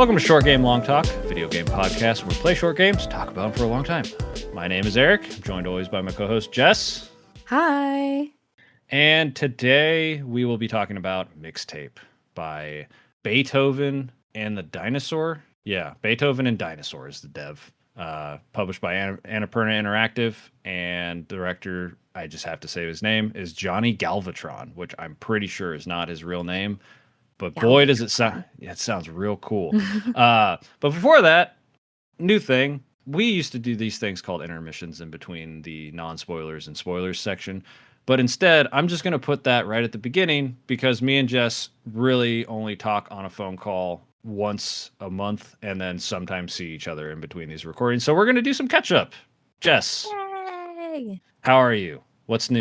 Welcome to Short Game Long Talk, a video game podcast where we play short games, talk about them for a long time. My name is Eric. I'm joined always by my co-host Jess. Hi. And today we will be talking about Mixtape by Beethoven and the Dinosaur. Yeah, Beethoven and Dinosaur is the dev. Published by Annapurna Interactive, and director, I just have to say his name, is Johnny Galvatron, which I'm pretty sure is not his real name. But boy, does it sound, it sounds real cool. But before that, new thing, we used to do these things called intermissions in between the non-spoilers and spoilers section. But instead, I'm just going to put that right at the beginning because me and Jess really only talk on a phone call once a month and then sometimes see each other in between these recordings. So we're going to do some catch up. Jess, Yay. how are you? What's new?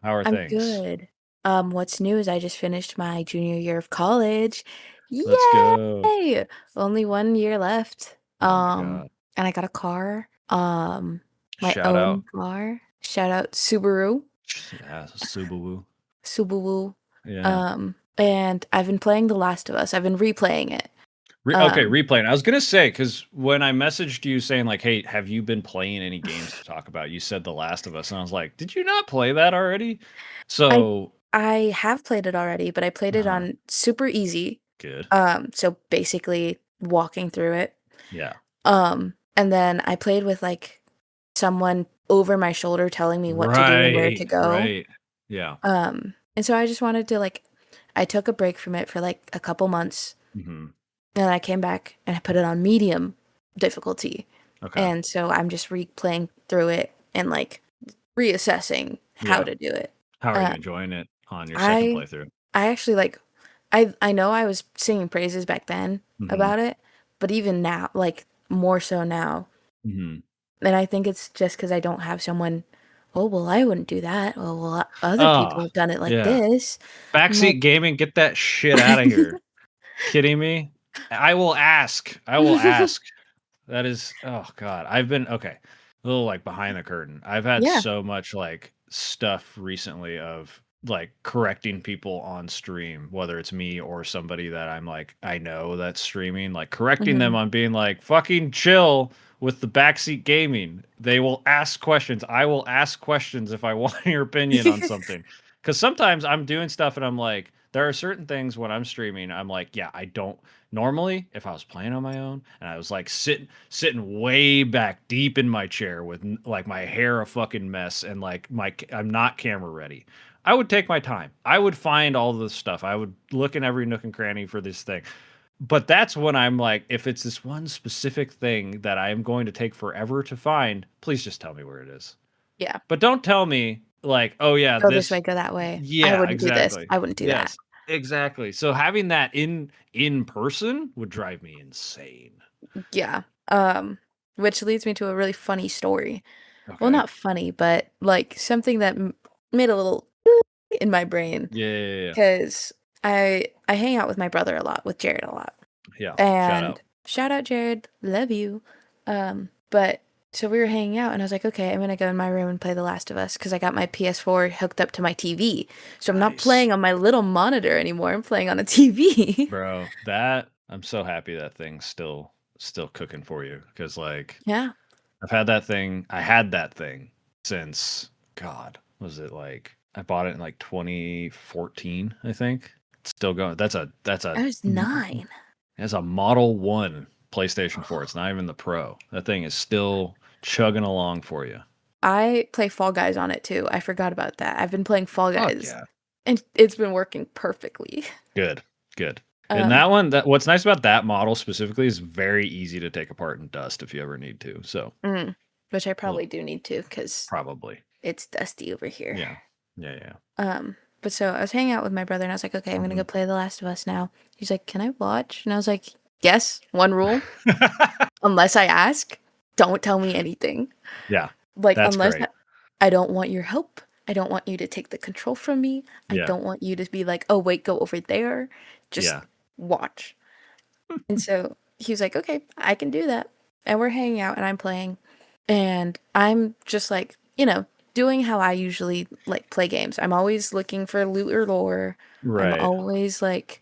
How are I'm things? good. What's new is I just finished my junior year of college. Yay! Let's go. Only 1 year left. Oh my God. And I got a car. My Shout own out. car. Shout out Subaru. Yeah, Subaru. Subaru. Yeah. And I've been playing The Last of Us. I've been replaying it. Okay, replaying. I was gonna say because when I messaged you saying like, "Hey, have you been playing any games to talk about?" You said The Last of Us, and I was like, "Did you not play that already?" So I have played it already, but I played it on super easy. Good. So basically walking through it. Yeah. And then I played with like someone over my shoulder telling me what to do and where to go. Right. Yeah. And so I just wanted to I took a break from it for like a couple months. Mm-hmm. And I came back and I put it on medium difficulty. Okay. And so I'm just replaying through it and like reassessing how to do it. How are you enjoying it on your second playthrough? I actually I know I was singing praises back then about it, but even now, like more so now. And I think it's just because I don't have someone, oh, well, I wouldn't do that. Well, other people have done it like this. Backseat gaming, get that shit out of here. Kidding me? I will ask. That is, oh God. I've been, okay, a little like behind the curtain. I've had so much like stuff recently of like correcting people on stream, whether it's me or somebody that I'm like, I know that's streaming, like correcting them on being like, fucking chill with the backseat gaming. They will ask questions. I will ask questions if I want your opinion on something. Because sometimes I'm doing stuff and I'm like, there are certain things when I'm streaming, I'm like, yeah, I don't normally if I was playing on my own and I was like sitting way back deep in my chair with like my hair a fucking mess and like I'm not camera ready. I would take my time. I would find all this stuff. I would look in every nook and cranny for this thing. But that's when I'm like, if it's this one specific thing that I am going to take forever to find, please just tell me where it is. Yeah. But don't tell me like, oh yeah, go this way, go that way. Yeah, I wouldn't exactly. do this. I wouldn't do that. Exactly. So having that in person would drive me insane. Yeah. Which leads me to a really funny story. Okay. Well, not funny, but like something that made a little in my brain. Yeah. Because I hang out with my brother a lot, with Jared a lot. Yeah. And shout out Jared, love you. But so we were hanging out and I was like, okay, I'm gonna go in my room and play The Last of Us because I got my PS4 hooked up to my TV. So I'm not playing on my little monitor anymore. I'm playing on a TV. Bro, I'm so happy that thing's still cooking for you because like I had that thing since God, was it like I bought it in like 2014, I think. It's still going. That's a I was 9. It's a Model 1 PlayStation 4. It's not even the Pro. That thing is still chugging along for you. I play Fall Guys on it too. I forgot about that. I've been playing Fall Guys. And it's been working perfectly. Good. And that one, what's nice about that model specifically is very easy to take apart and dust if you ever need to. So, which I probably do need to because probably it's dusty over here. Yeah. But so I was hanging out with my brother and I was like, okay, I'm gonna go play The Last of Us now. He's like, can I watch? And I was like, yes. One rule, unless I ask, don't tell me anything. Yeah, like unless I don't want your help. I don't want you to take the control from me. I don't want you to be like, oh wait, go over there. Just watch. And so he was like, okay, I can do that. And we're hanging out and I'm playing. And I'm just like, doing how I usually like play games. I'm always looking for loot or lore. Right. I'm always like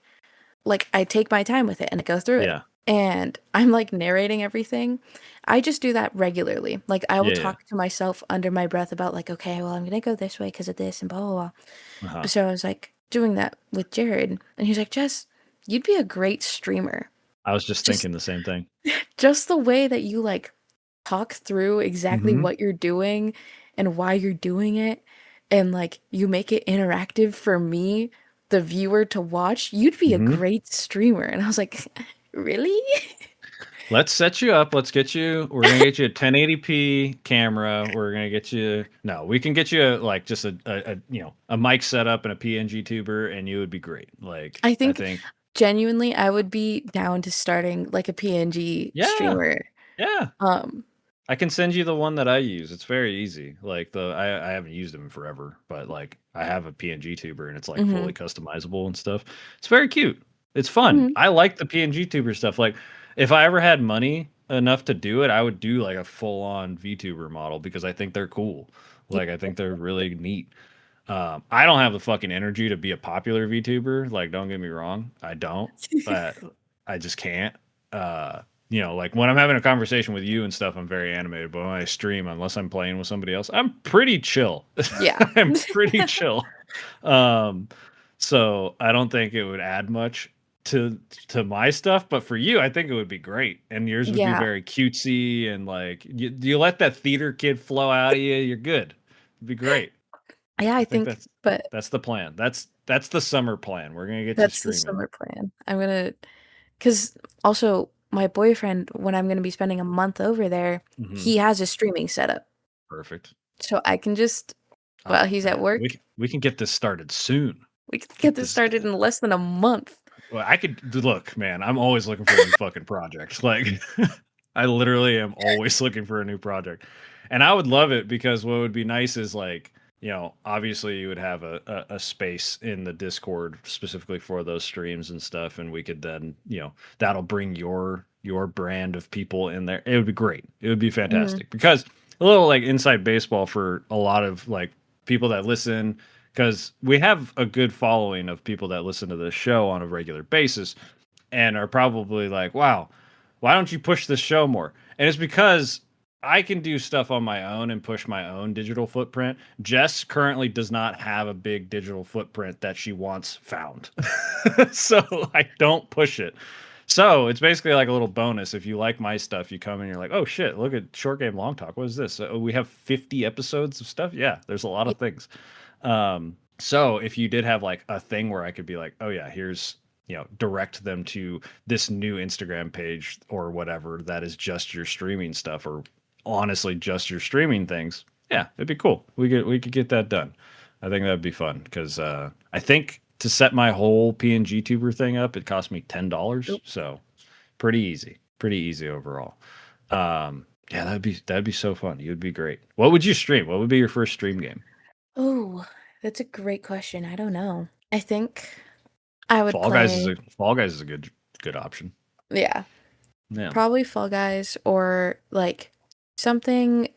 I take my time with it and I go through it. and I'm like narrating everything. I just do that regularly. Like I will Yeah, yeah. talk to myself under my breath about like, okay, well, I'm gonna go this way because of this and blah blah blah. Uh-huh. So I was like doing that with Jared, and he's like, Jess, you'd be a great streamer. I was just Just thinking the same thing. just the way that you like talk through exactly Hmm. what you're doing and why you're doing it, and like you make it interactive for me, the viewer, to watch, you'd be a Hmm. great streamer. And I was like, really? Let's set you up. Let's get you. We're gonna get you a 1080p camera. We're gonna get you. No, we can get you like just a mic setup and a PNG tuber, and you would be great. Like I I think think. genuinely I would be down to starting like a PNG Yeah, streamer. yeah. Um, I can send you the one that I use. It's very easy. Like I haven't used them in forever, but like I have a PNG tuber and it's like fully mhm, customizable and stuff. It's very cute. It's fun. mhm. I like the PNG tuber stuff. Like if I ever had money enough to do it, I would do like a full on VTuber model because I think they're cool. Yeah. Like I think they're really neat. I don't have the fucking energy to be a popular VTuber. Like, don't get me wrong, I don't, but I just can't. Uh, like when I'm having a conversation with you and stuff, I'm very animated. But when I stream, unless I'm playing with somebody else, I'm pretty chill. Yeah. I'm pretty chill. Um, so I don't think it would add much to my stuff. But for you, I think it would be great, and yours would be Yeah. very cutesy and like you let that theater kid flow out of you. You're good. It'd be great. Yeah, I I think think, but that's the plan. That's the summer plan. We're gonna get you that's the streaming. summer plan. I'm gonna, because also my boyfriend, when I'm gonna be spending a month over there, Hmm. he has a streaming setup. Perfect. So I can just, while Oh he's at man, work, we can get this started soon. we can get Get this this. started in less than a month. Well, I could look, man. I'm always looking for a new fucking project. Like, I literally am always looking for a new project, and I would love it because what would be nice is like, obviously you would have a space in the Discord specifically for those streams and stuff, and we could then, that'll bring your brand of people in there. It would be great. It would be Hmm. fantastic because a little like inside baseball for a lot of like people that listen because we have a good following of people that listen to this show on a regular basis and are probably like, wow, why don't you push this show more? And it's because I can do stuff on my own and push my own digital footprint. Jess currently does not have a big digital footprint that she wants found. So I don't push it. So it's basically like a little bonus. If you like my stuff, you come and you're like, oh shit, look at Short Game Long Talk. What is this? We have 50 episodes of stuff. Yeah, there's a lot Yeah. of things. So if you did have like a thing where I could be like, oh yeah, here's, direct them to this new Instagram page or whatever that is just your streaming stuff or honestly just your streaming things. Yeah, it'd be cool. We could get that done. I think that'd be fun because I think to set my whole PNG tuber thing up, it cost me $10. Oop. So pretty easy overall. Yeah, that'd be so fun. You'd be great. What would you stream? What would be your first stream game? Oh, that's a great question. I don't know. I think I would play, Fall Guys is a good option. yeah, Yeah. probably Fall Guys, or like something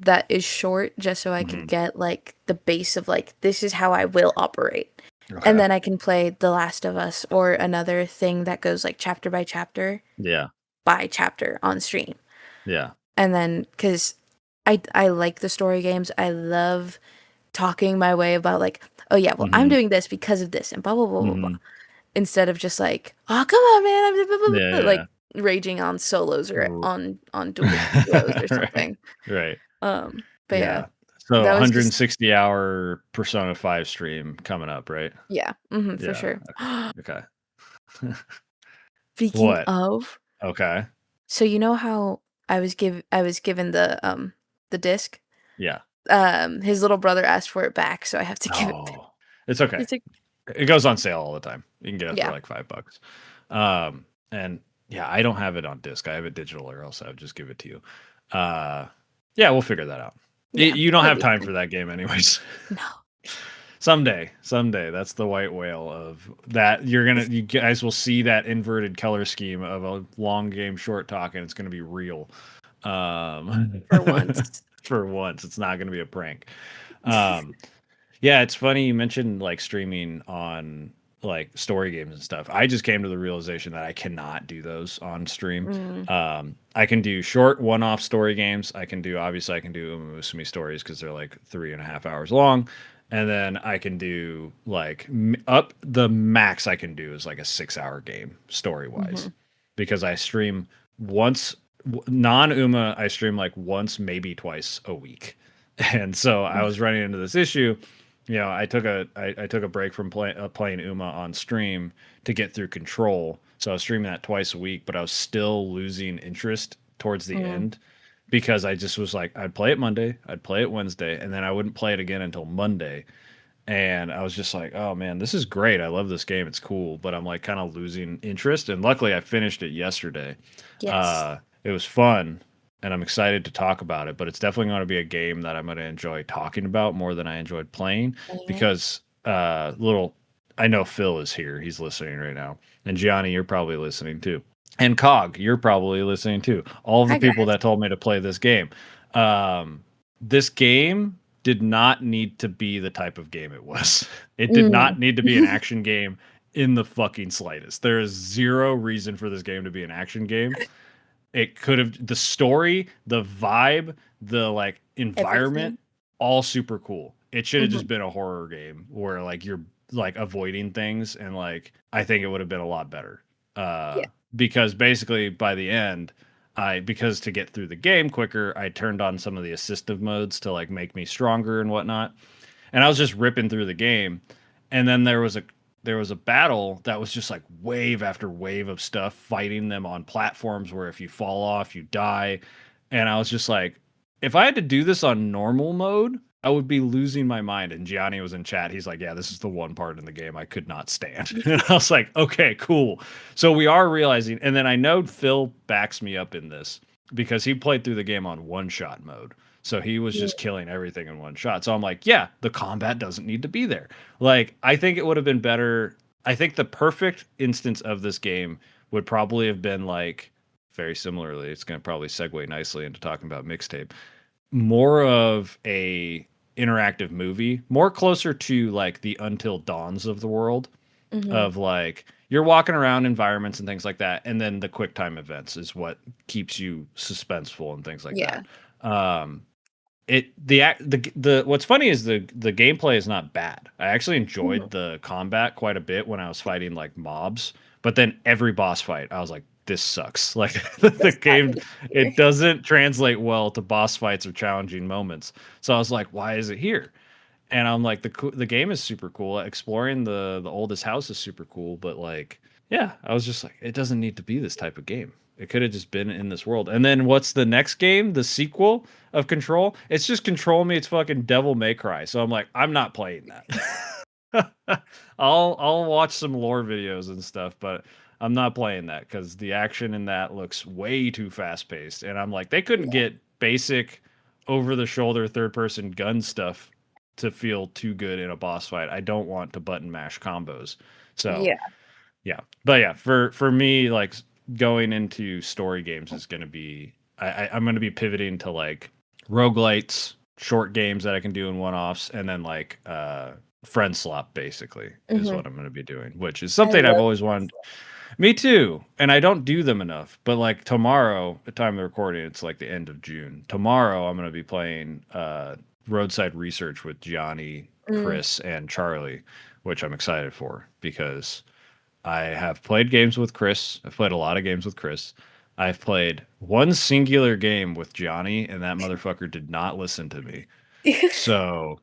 that is short just so I could Hmm. get like the base of like this is how I will operate. And Okay. then I can play The Last of Us or another thing that goes like chapter Yeah. by chapter on stream. Yeah. And then cuz I like the story games. I love talking my way about like, oh yeah, well I'm Hmm. doing this because of this and blah blah blah blah blah. Hmm. Instead of just like, oh come on man, I'm blah, blah, blah, Yeah. blah," Yeah. like raging on solos or R- on duos or right. something. Right. But yeah, Yeah. So that was just 160-hour Persona 5 stream coming up, right? yeah, for Yeah. sure. Okay. Speaking What? of, Okay. so you know how I was given the disc? Yeah. His little brother asked for it back, so I have to give it back. Oh, it's okay. It's like, It goes on sale all the time. You can get it for yeah, like $5. And yeah, I don't have it on disc. I have it digital, or else I would just give it to you. Uh, yeah, we'll figure that out. yeah, You don't it'll have be time fine. for that game, anyways. No. Someday. That's the white whale of that. You guys will see that inverted color scheme of a long game short talk, and it's gonna be real. Um, For once. for once, it's not gonna be a prank. Um, yeah, it's funny you mentioned like streaming on like story games and stuff. I just came to the realization that I cannot do those on stream. Mm. I can do short one-off story games. Obviously I can do Umusumi stories because they're like 3.5 hours long, and then I can do like up the max I can do is like a 6 hour game story wise, Mhm. because I stream once non Uma. I stream like once maybe twice a week, and so I was running into this issue. I took a break from playing Uma on stream to get through Control. So I was streaming that twice a week, but I was still losing interest towards the Mm. end because I just was like, I'd play it Monday, I'd play it Wednesday, and then I wouldn't play it again until Monday. And I was just like, oh man, this is great. I love this game. It's cool, but I'm like kind of losing interest. And luckily, I finished it yesterday. Yes. It was fun, and I'm excited to talk about it. But it's definitely going to be a game that I'm going to enjoy talking about more than I enjoyed playing Playing it. because I know Phil is here. He's listening right now, and Gianni, you're probably listening too, and Cog, you're probably listening too. All of the Hi people guys. that told me to play this game. This game did not need to be the type of game it was. It did Mm. not need to be an action game in the fucking slightest. There is zero reason for this game to be an action game. It could have the story, the vibe, the like environment, Everything. all super cool. It should have just Mhm. been a horror game where like you're like avoiding things, and like I think it would have been a lot better. Yeah. Because basically by the end, because to get through the game quicker, I turned on some of the assistive modes to like make me stronger and whatnot, and I was just ripping through the game. And then there was a battle that was just like wave after wave of stuff fighting them on platforms where if you fall off, you die. And I was just like, if I had to do this on normal mode, I would be losing my mind. And Gianni was in chat. He's like, yeah, this is the one part in the game I could not stand. And I was like, okay, cool. So we are realizing, and then I know Phil backs me up in this because he played through the game on one shot mode. So he was Mm. just killing everything in one shot. So I'm like, yeah, the combat doesn't need to be there. Like, I think it would have been better. I think the perfect instance of this game would probably have been like very similarly. It's going to probably segue nicely into talking about Mixtape. More of a interactive movie, more closer to like the Until Dawns of the world, Mhm. of like you're walking around environments and things like that, and then the quick time events is what keeps you suspenseful and things like Yeah. that. Um, the what's funny is the gameplay is not bad. I actually Mhm. enjoyed the combat quite a bit when I was fighting like mobs, but then every boss fight I was like, this sucks. Like the Does not game, need to be it doesn't translate well to boss fights or challenging moments. So I was like, why is it here? And I'm like, the game is super cool. Exploring the oldest house is super cool, but like, yeah, I was just like, it doesn't need to be this type of game. It could have just been in this world. And then what's the next game? The sequel of Control? It's just Control Me. It's fucking Devil May Cry. So I'm like, I'm not playing that. I'll watch some lore videos and stuff, but I'm not playing that because the action in that looks way too fast paced. And I'm like, they couldn't Yeah. get basic over the shoulder third person gun stuff to feel too good in a boss fight. I don't want to button mash combos. So Yeah. yeah, but yeah, for me, like going into story games is going to be I'm going to be pivoting to like roguelites, short games that I can do in one offs, and then like friend swap basically is Mhm. what I'm going to be doing, which is I something I've love always friends. wanted. Me too. And I don't do them enough. But like tomorrow, the time of recording, it's like the end of June. Tomorrow I'm gonna be playing Roadside Research with Johnny, Mm. Chris, and Charlie, which I'm excited for because I have played games with Chris. I've played a lot of games with Chris. I've played one singular game with Johnny, and that motherfucker did not listen to me. So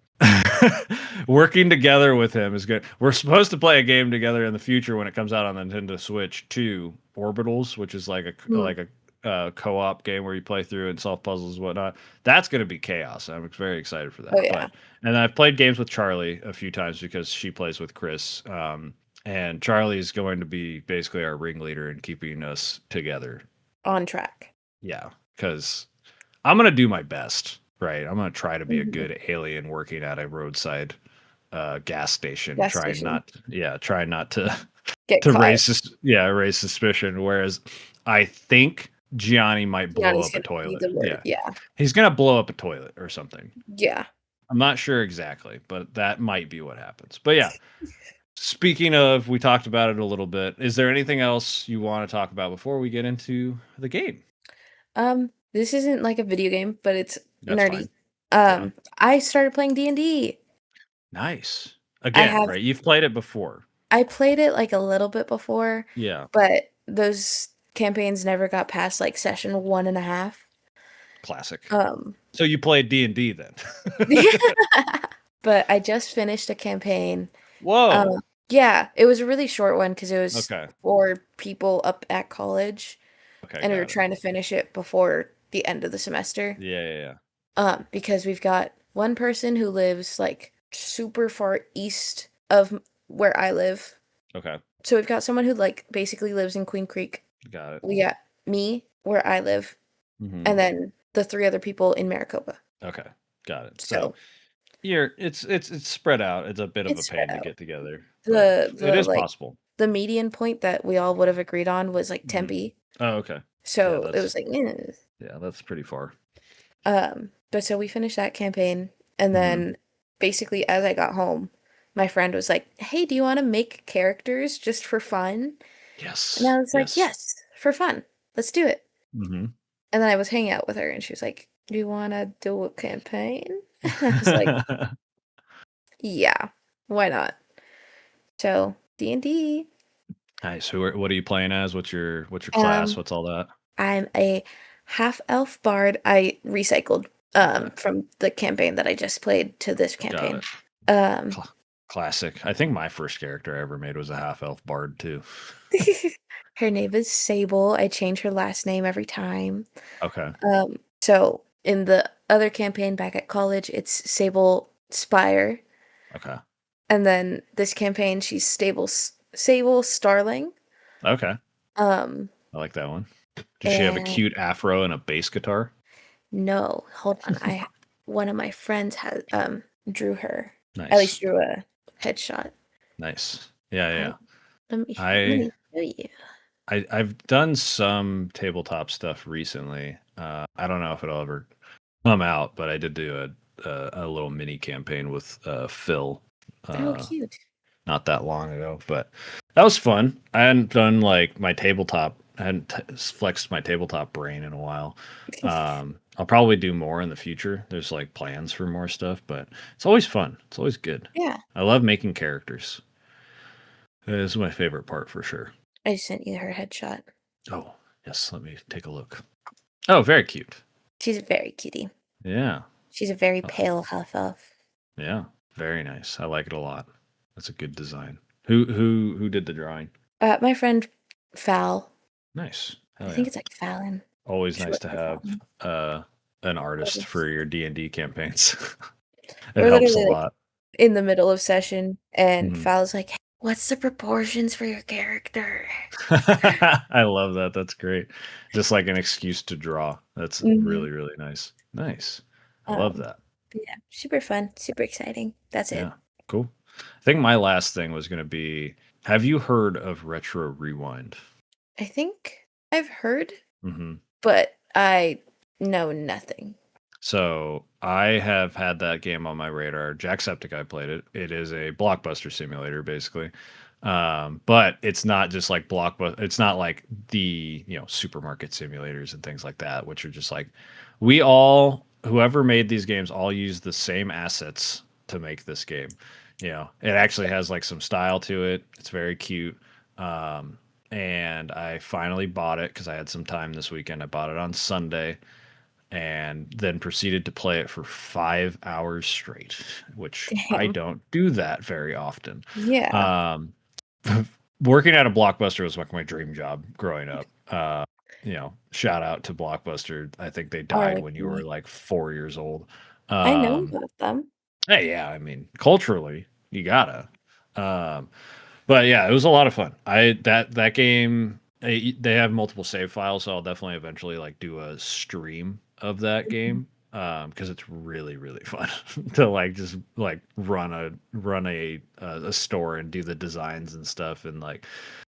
working together with him is good. We're supposed to play a game together in the future when it comes out on the Nintendo Switch 2, Orbitals, which is Mm. like a co-op game where you play through and solve puzzles and whatnot. That's going to be chaos. I'm very excited for Oh that. yeah. But and I've played games with Charlie a few times because she plays with Chris. And Charlie is going to be basically our ringleader in keeping us together. On track. Yeah, because I'm gonna do my best, right? I'm gonna try to be a Mhm. good alien working at a roadside gas station, Gas station. trying not to Get to caught. raise suspicion. Whereas I think Gianni might blow Gianni's up a gonna be toilet. the word. Yeah, Yeah. he's gonna blow up a toilet or something. Yeah. I'm not sure exactly, but that might be what happens. But yeah, Speaking of, we talked about it a little bit. Is there anything else you want to talk about before we get into the game? This isn't like a video game, but it's That's nerdy. fine. Yeah. I started playing D&D. Nice. I Again, have right? You've played it before. I played it like a little bit before, Yeah. but those campaigns never got past like session 1.5. Classic. Um, So you played D&D then. but I just finished a campaign. Whoa. Yeah, it was a really short one because it was Okay. for people up at college, Okay, and we were got it. trying to finish it before the end of the semester. Yeah, yeah, yeah. Because we've got one person who lives like super far east of where I live. Okay. So we've got someone who like basically lives in Queen Creek. Got it. We got me where I live, Hmm. and then the three other people in Maricopa. Okay. Got it. So So it's spread out. It's a bit of a it's spread pain to out. get together, but The it the is like possible. the median point that we all would have agreed on was like Hmm. Tempe. Oh, okay. Yeah, So it was that's like, yeah, that's pretty far. but so we finished that campaign, and Hmm. then basically as I got home, my friend was like, "Hey, do you want to make characters just for fun?" And Yes. I was like, Yes. "Yes, for fun. Let's do it." Hmm. And then I was hanging out with her, and she was like, "Do you want to do a campaign?" And I was like, "Yeah, why not?" So D&D. Nice. What are you playing as? What's your class? Um, What's all that? I'm a half elf bard. I recycled Okay. from the campaign that I just played to this Got campaign. it. Um Cla Classic. I think my first character I ever made was a half elf bard too. Her name is Sable. I change her last name every time. Okay. So in the other campaign back at college, it's Sable Spire, Okay. and then this campaign she's Sable Starling. Okay. Um, I like that one. Does she have a and cute afro and a bass guitar? no, hold on. I One of my friends has drew her. At Nice. least drew a headshot. Nice. Yeah, yeah. Hold, let I me show you. I've done some tabletop stuff recently. I don't know if it'll ever come out, but I did do a little mini campaign with Phil Oh, uh, cute. not that long ago, but that was fun. I hadn't done like my tabletop. I hadn't flexed my tabletop brain in a while. I'll probably do more in the future. There's like plans for more stuff, but it's always fun. It's always good. Yeah, I love making characters. It is my favorite part for sure. I just sent you her headshot. Oh, yes. Let me take a look. Oh, very cute. She's a very cutie. Yeah. She's a very Uh, pale half elf. yeah. Very nice. I like it a lot. That's a good design. Who did the drawing? My friend Fal. Nice. I Hell think yeah. it's like Fallon, Always nice short to for have Fallon. uh an artist for your D&D campaigns. It We're helps a literally like lot. in the middle of session, and Mhm. Fal's like, "Hey, what's the proportions for your character?" I love that. That's great. Just like an excuse to draw. That's Hmm. really, really nice. Nice. I love Um, that. but yeah, super fun, super exciting. That's it. Yeah. Cool. I think my last thing was going to be, have you heard of Retro Rewind? I think I've heard, Mhm. but I know nothing. So I have had that game on my radar. Jacksepticeye played it. It is a blockbuster simulator, basically. But it's not just like blockbuster. It's not like the supermarket simulators and things like that, which are just like whoever made these games all use the same assets to make this game. It actually has like some style to it. It's very cute. Um, and I finally bought it because I had some time this weekend. I bought it on Sunday and then proceeded to play it for 5 hours straight, which I Damn. don't do that very often. Yeah. Um, Working at a Blockbuster was like my dream job growing up. Shout out to Blockbuster. I think they died when you were R.I.P. like 4 years old. I know Um, about them. hey, yeah, I mean, culturally, you gotta. Um, but yeah, it was a lot of fun. That game they have multiple save files, so I'll definitely eventually like do a stream of that Mhm. game because it's really really fun to like just like run a store and do the designs and stuff and like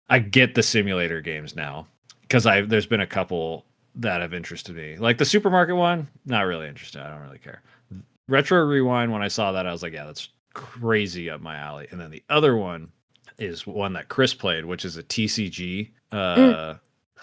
I get the simulator games now because I there's been a couple that have interested me like the supermarket one not really interested. I don't really care. Retro Rewind when I saw that I was like yeah that's crazy up my alley and then the other one is one that Chris played, which is a TCG Mm,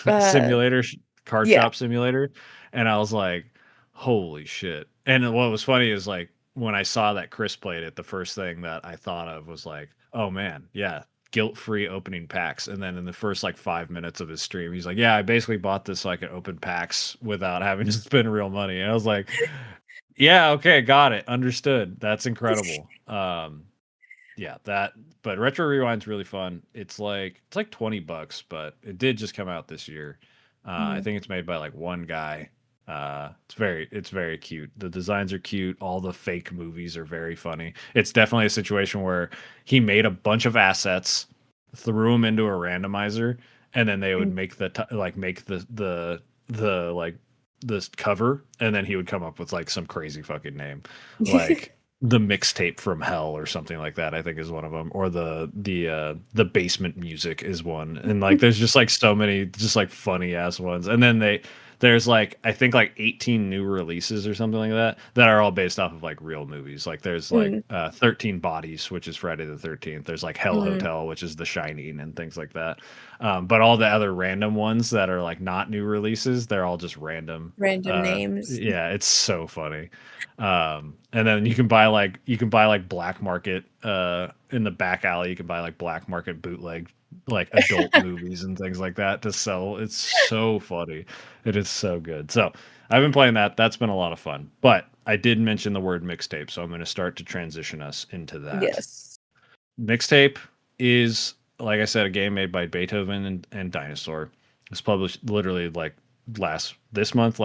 uh, simulator, card yeah. shop simulator. And I was like, holy shit. And what was funny is like when I saw that Chris played it, the first thing that I thought of was like, oh man, yeah, guilt-free opening packs. And then in the first like 5 minutes of his stream, he's like, yeah, I basically bought this so I could open packs without having to spend real money. And I was like, yeah, okay, got it. Understood. That's incredible. Yeah, that but Retro Rewind's really fun. It's like $20, but it did just come out this year. I Mm, think it's made by like one guy. It's very cute. The designs are cute. All the fake movies are very funny. It's definitely a situation where he made a bunch of assets, threw them into a randomizer, and then they would mm. make make the like this cover, and then he would come up with like some crazy fucking name, like the Mixtape from Hell or something like that. I think is one of them, or the basement music is one, and like there's just like so many just like funny ass ones, and then there's like I think like 18 new releases or something like that are all based off of like real movies. Like there's like Mm, 13 Bodies, which is Friday the 13th. There's like Hell mm. Hotel, which is The Shining, and things like that. But all the other random ones that are like not new releases, they're all just random. Random names. Yeah, it's so funny. And then you can buy like black market in the back alley. You can buy like black market bootleg like adult movies and things like that to sell. It's so funny. It is so good. So I've been playing that. That's been a lot of fun. But I did mention the word mixtape, so I'm going to start to transition us into that. Yes. Mixtape is, like I said, a game made by Beethoven and Dinosaur. It's published literally like last month.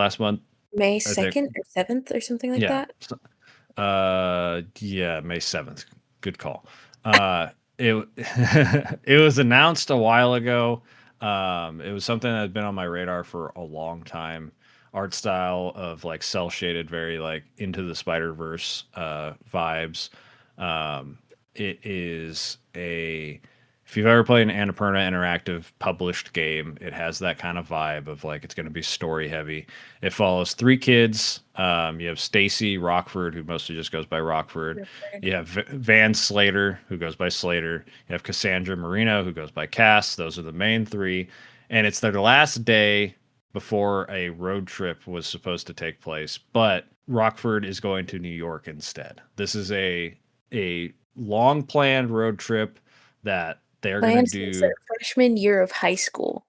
May I think 2nd or 7th or something like yeah. that. Yeah, May 7th. Good call. It it was announced a while ago. It was something that had been on my radar for a long time. Art style of like cell shaded, very like into the Spider Verse vibes. It is a if you've ever played an Annapurna Interactive published game, it has that kind of vibe of like it's going to be story heavy. It follows three kids. You have Stacy Rockford, who mostly just goes by Rockford. Ripford. You have Van Slater, who goes by Slater. You have Cassandra Marino, who goes by Cass. Those are the main three. And it's their last day before a road trip was supposed to take place, but Rockford is going to New York instead. This is a long planned road trip that they're going to Planned since their do freshman year of high school.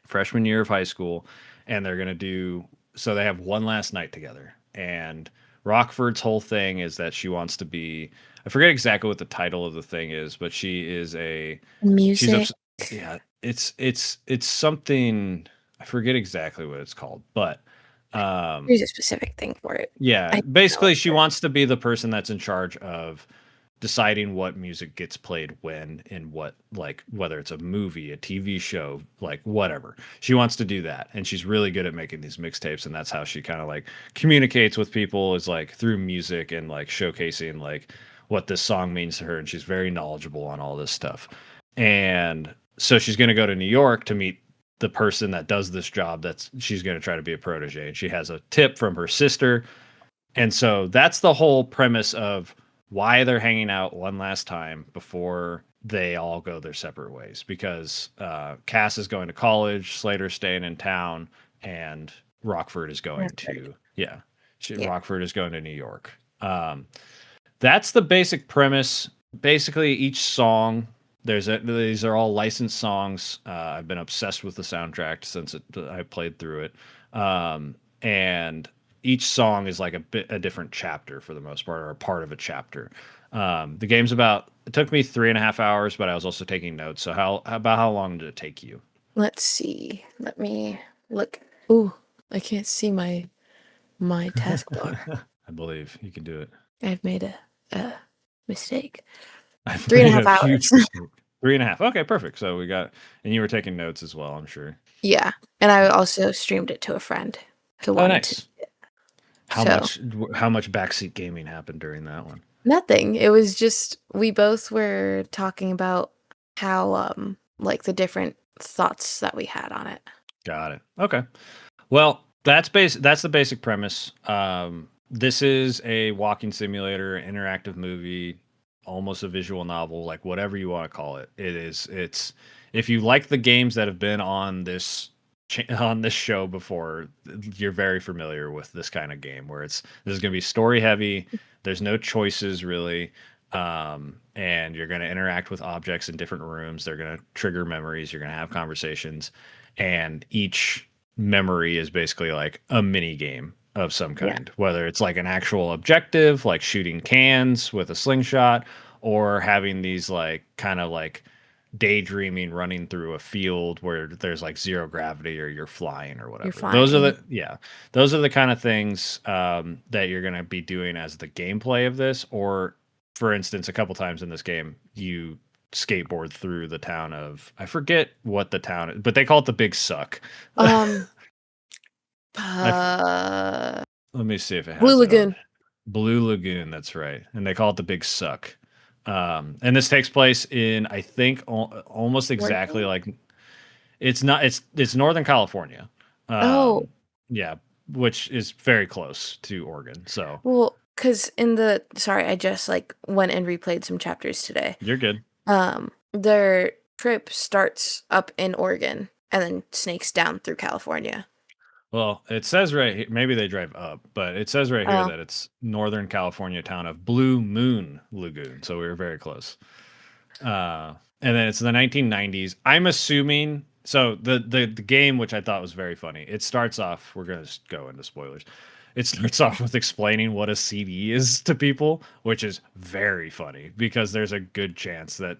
freshman year of high school, and they're going to do so they have one last night together. And Rockford's whole thing is that she wants to be I forget exactly what the title of the thing is, but she's Music. ups- yeah, it's something I forget exactly what it's called, but um There's a specific thing for it. yeah, I know. basically she wants to be the person that's in charge of deciding what music gets played when in what like whether it's a movie, a TV show, like whatever. She wants to do that and she's really good at making these mixtapes and that's how she kind of like communicates with people is like through music and like showcasing like what this song means to her and she's very knowledgeable on all this stuff. And so she's going to go to New York to meet the person that does this job that's she's going to try to be a protege and she has a tip from her sister and so that's the whole premise of why they're hanging out one last time before they all go their separate ways. Because Cass is going to college, Slater's staying in town, and Rockford is going Ripford. to yeah, Yeah. Rockford is going to New York. That's the basic premise. Basically, each song these are all licensed songs. I've been obsessed with the soundtrack since I played through it, and each song is like a different chapter for the most part, or a part of a chapter. The game's about. It took me 3.5 hours, but I was also taking notes. So how long did it take you? Let's see. Let me look. Ooh, I can't see my taskbar. I believe you can do it. I've made a mistake. I've Three and a made half a huge hours. mistake. 3.5. Okay, perfect. So and you were taking notes as well, I'm sure. Yeah. And I also streamed it to a friend who Oh, wanted to nice. see it. How So much how much backseat gaming happened during that one? nothing. It was just we both were talking about how like the different thoughts that we had on it. Got it. Okay. Well, that's the basic premise. This is a walking simulator, interactive movie, almost a visual novel, like whatever you want to call it. It's if you like the games that have been on on this show before, you're very familiar with this kind of game where this is going to be story heavy. There's no choices really. And you're going to interact with objects in different rooms. They're going to trigger memories. You're going to have conversations, and each memory is basically like a mini game of some Yeah. kind, whether it's like an actual objective, like shooting cans with a slingshot, or having these like kind of like daydreaming running through a field where there's like zero gravity or you're flying or You're whatever. flying. Those are the kind of things that you're going to be doing as the gameplay of this. Or for instance, a couple times in this game, you skateboard through the town of, I forget what the town is, but they call it the Big Suck. Um, I f- uh, Let me see if it Blue has it on Lagoon. Blue Lagoon. That's right, and they call it the Big Suck. And this takes place in, I think, almost exactly Oregon? like it's not. It's Northern California. Oh, Um, yeah, which is very close to Oregon. So well, because sorry, I just like went and replayed some chapters today. you're good. Their trip starts up in Oregon and then snakes down through California. Well, it says right here, maybe they drive up, but it says right here Oh, that it's Northern California town of Blue Moon Lagoon. So we were very close. And then it's the 1990s. I'm assuming so the game, which I thought was very funny. It starts off. We're gonna just go into spoilers. It starts off with explaining what a CD is to people, which is very funny because there's a good chance that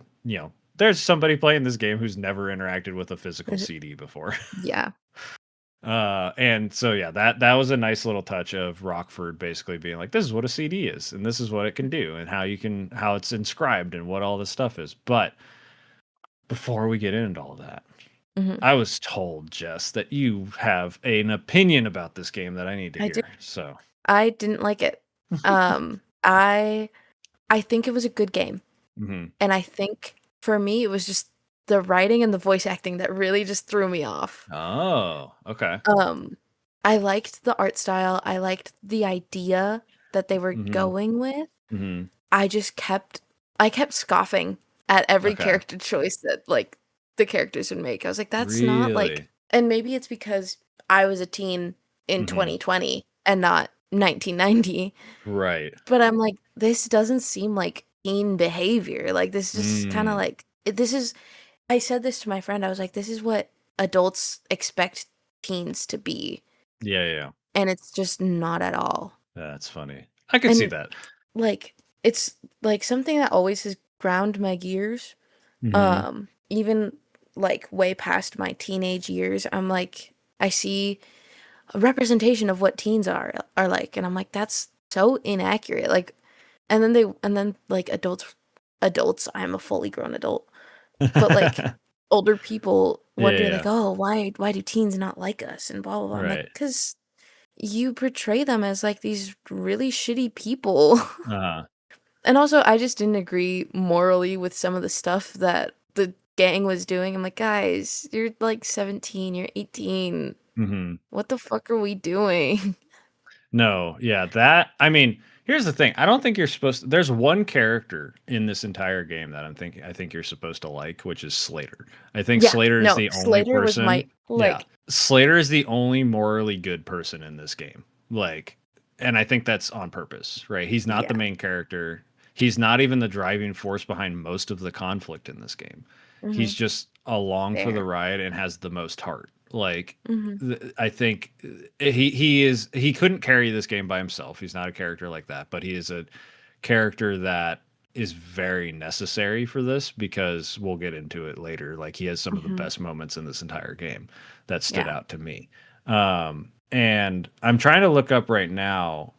there's somebody playing this game who's never interacted with a physical CD before. yeah. And so yeah, that was a nice little touch of Rockford basically being like, this is what a CD is, and this is what it can do, and how it's inscribed, and what all this stuff is. But before we get into all that, Hmm. I was told, Jess, that you have an opinion about this game that I need to I do. hear. So, I didn't like it. I think it was a good game, mhm. and I think for me it was just the writing and the voice acting that really just threw me off. Oh, okay. Um, I liked the art style. I liked the idea that they were Hmm. going with. Hmm. I just I kept scoffing at every Okay. character choice that like the characters would make. I was like, that's not like, Really? and maybe it's because I was a teen in Hmm. 2020 and not 1990, Right. but I'm like, this doesn't seem like teen behavior. Like this just kind of Mm. like this is I said this to my friend. I was like, this is what adults expect teens to be, Yeah, yeah, yeah. and it's just not at all. That's funny. I could see And that. like it's like something that always has ground my gears. Hmm. Even like way past my teenage years, I'm like I see a representation of what teens are like, and I'm like that's so inaccurate. Like and then like adults, I'm a fully grown adult, but like older people Yeah, wonder like, yeah. "Oh, why do teens not like us?" and blah blah blah. I'm like, Right. "'Cause you portray them as like these really shitty people." Uh-huh. And also, I just didn't agree morally with some of the stuff that the gang was doing. I'm like, "Guys, you're like 17, you're 18. Hmm. What the fuck are we doing?" No, yeah, that I mean, here's the thing. I don't think you're supposed to, there's one character in this entire game that I think you're supposed to like, which is Slater. I think Yeah, Slater is no, the only Slater was my person. Yeah. like, Slater is the only morally good person in this game. Like, and I think that's on purpose, right? He's not the yeah, main character. He's not even the driving force behind most of the conflict in this game. mm-hmm, He's just along for the fair. ride and has the most heart. Like, Mm-hmm, I think he couldn't carry this game by himself. He's not a character like that, but he is a character that is very necessary for this because we'll get into it later. Like he has some of the mm-hmm, best moments in this entire game that stood yeah, out to me. And I'm trying to look up right now.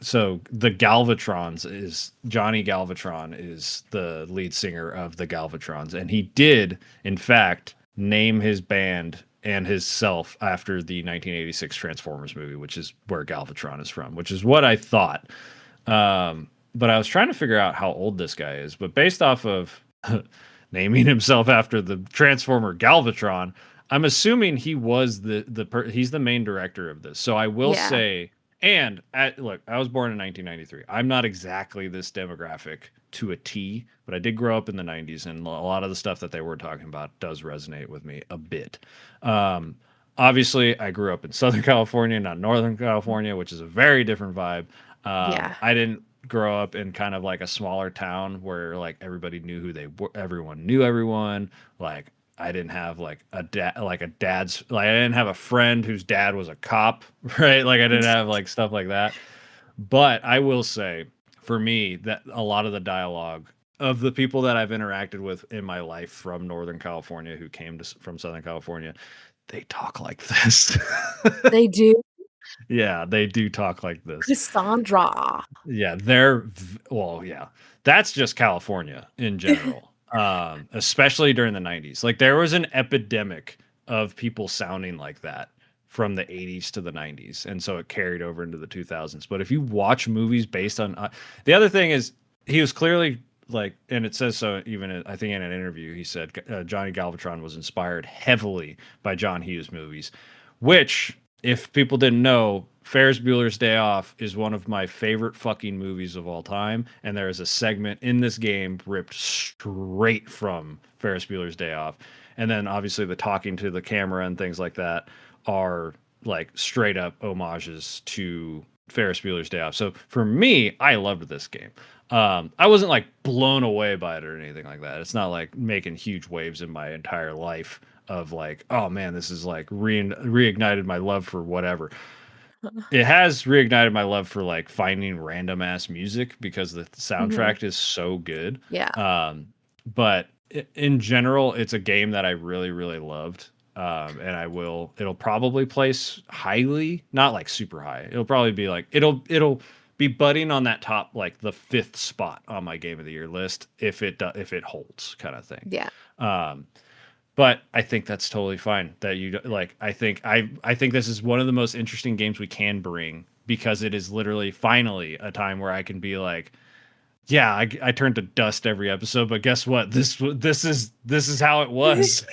So the Galvatrons is Johnny Galvatron is the lead singer of the Galvatrons, and he did, in fact, name his band and his self after the 1986 Transformers movie, which is where Galvatron is from, which is what I thought. But I was trying to figure out how old this guy is, but based off of naming himself after the Transformer Galvatron, I'm assuming he was he's the main director of this. So I will yeah, say, look, I was born in 1993. I'm not exactly this demographic to a T, but I did grow up in the 90s, and a lot of the stuff that they were talking about does resonate with me a bit. Um, Obviously, I grew up in Southern California, not Northern California, which is a very different vibe. Yeah. I didn't grow up in kind of like a smaller town where like everybody knew who they were, everyone knew everyone. Like I didn't have like a dad's, like I didn't have a friend whose dad was a cop, right? Like I didn't have like stuff like that. But I will say, for me, that a lot of the dialogue of the people that I've interacted with in my life from Northern California who came from Southern California, they talk like this. They do. Yeah, they do talk like this. Cassandra. Yeah, well, yeah. That's just California in general. Especially during the 90s. Like there was an epidemic of people sounding like that from the 80s to the 90s, and so it carried over into the 2000s. But if you watch movies based on the other thing is he was clearly like, and it says so even I think in an interview he said Johnny Galvatron was inspired heavily by John Hughes movies, which, if people didn't know, Ferris Bueller's Day Off is one of my favorite fucking movies of all time. And there is a segment in this game ripped straight from Ferris Bueller's Day Off. And then obviously the talking to the camera and things like that are like straight up homages to Ferris Bueller's Day Off. So for me, I loved this game. I wasn't like blown away by it or anything like that. It's not like making huge waves in my entire life of like, oh man, this is like reignited my love for whatever. It has reignited my love for like finding random ass music because the Mhm. soundtrack is so good. Yeah. But in general, it's a game that I really, really loved. And it'll probably place highly, not like super high. It'll probably be like, it'll be butting on that top, like the fifth spot on my game of the year list if it holds kind of thing. Yeah. Um, but I think that's totally fine. That you like. I think this is one of the most interesting games we can bring because it is literally finally a time where I can be like, yeah, I turned to dust every episode, but guess what? This is how it was.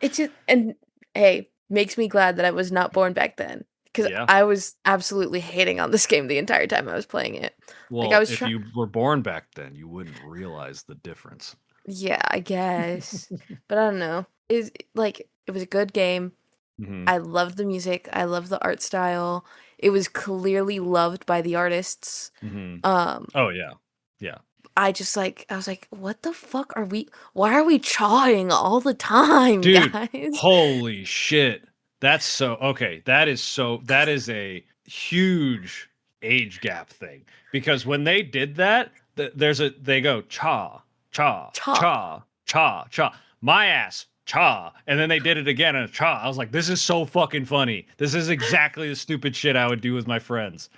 It's just, and hey, makes me glad that I was not born back then, because Yeah. I was absolutely hating on this game the entire time I was playing it. Like I Well, was if trying. you were born back then, you wouldn't realize the difference. Yeah, I guess. But I don't know. Is like it was a good game. Hmm. I loved the music. I loved the art style. It was clearly loved by the artists. Hmm. Um, Oh yeah, yeah. I was like, what the fuck are we? Why are we chawing all the time, Dude, guys? holy shit. That's so okay. That is a huge age gap thing because when they did that, they go cha, cha, Chaw. cha, cha, cha. My ass, cha. And then they did it again and cha. I was like, this is so fucking funny. This is exactly the stupid shit I would do with my friends.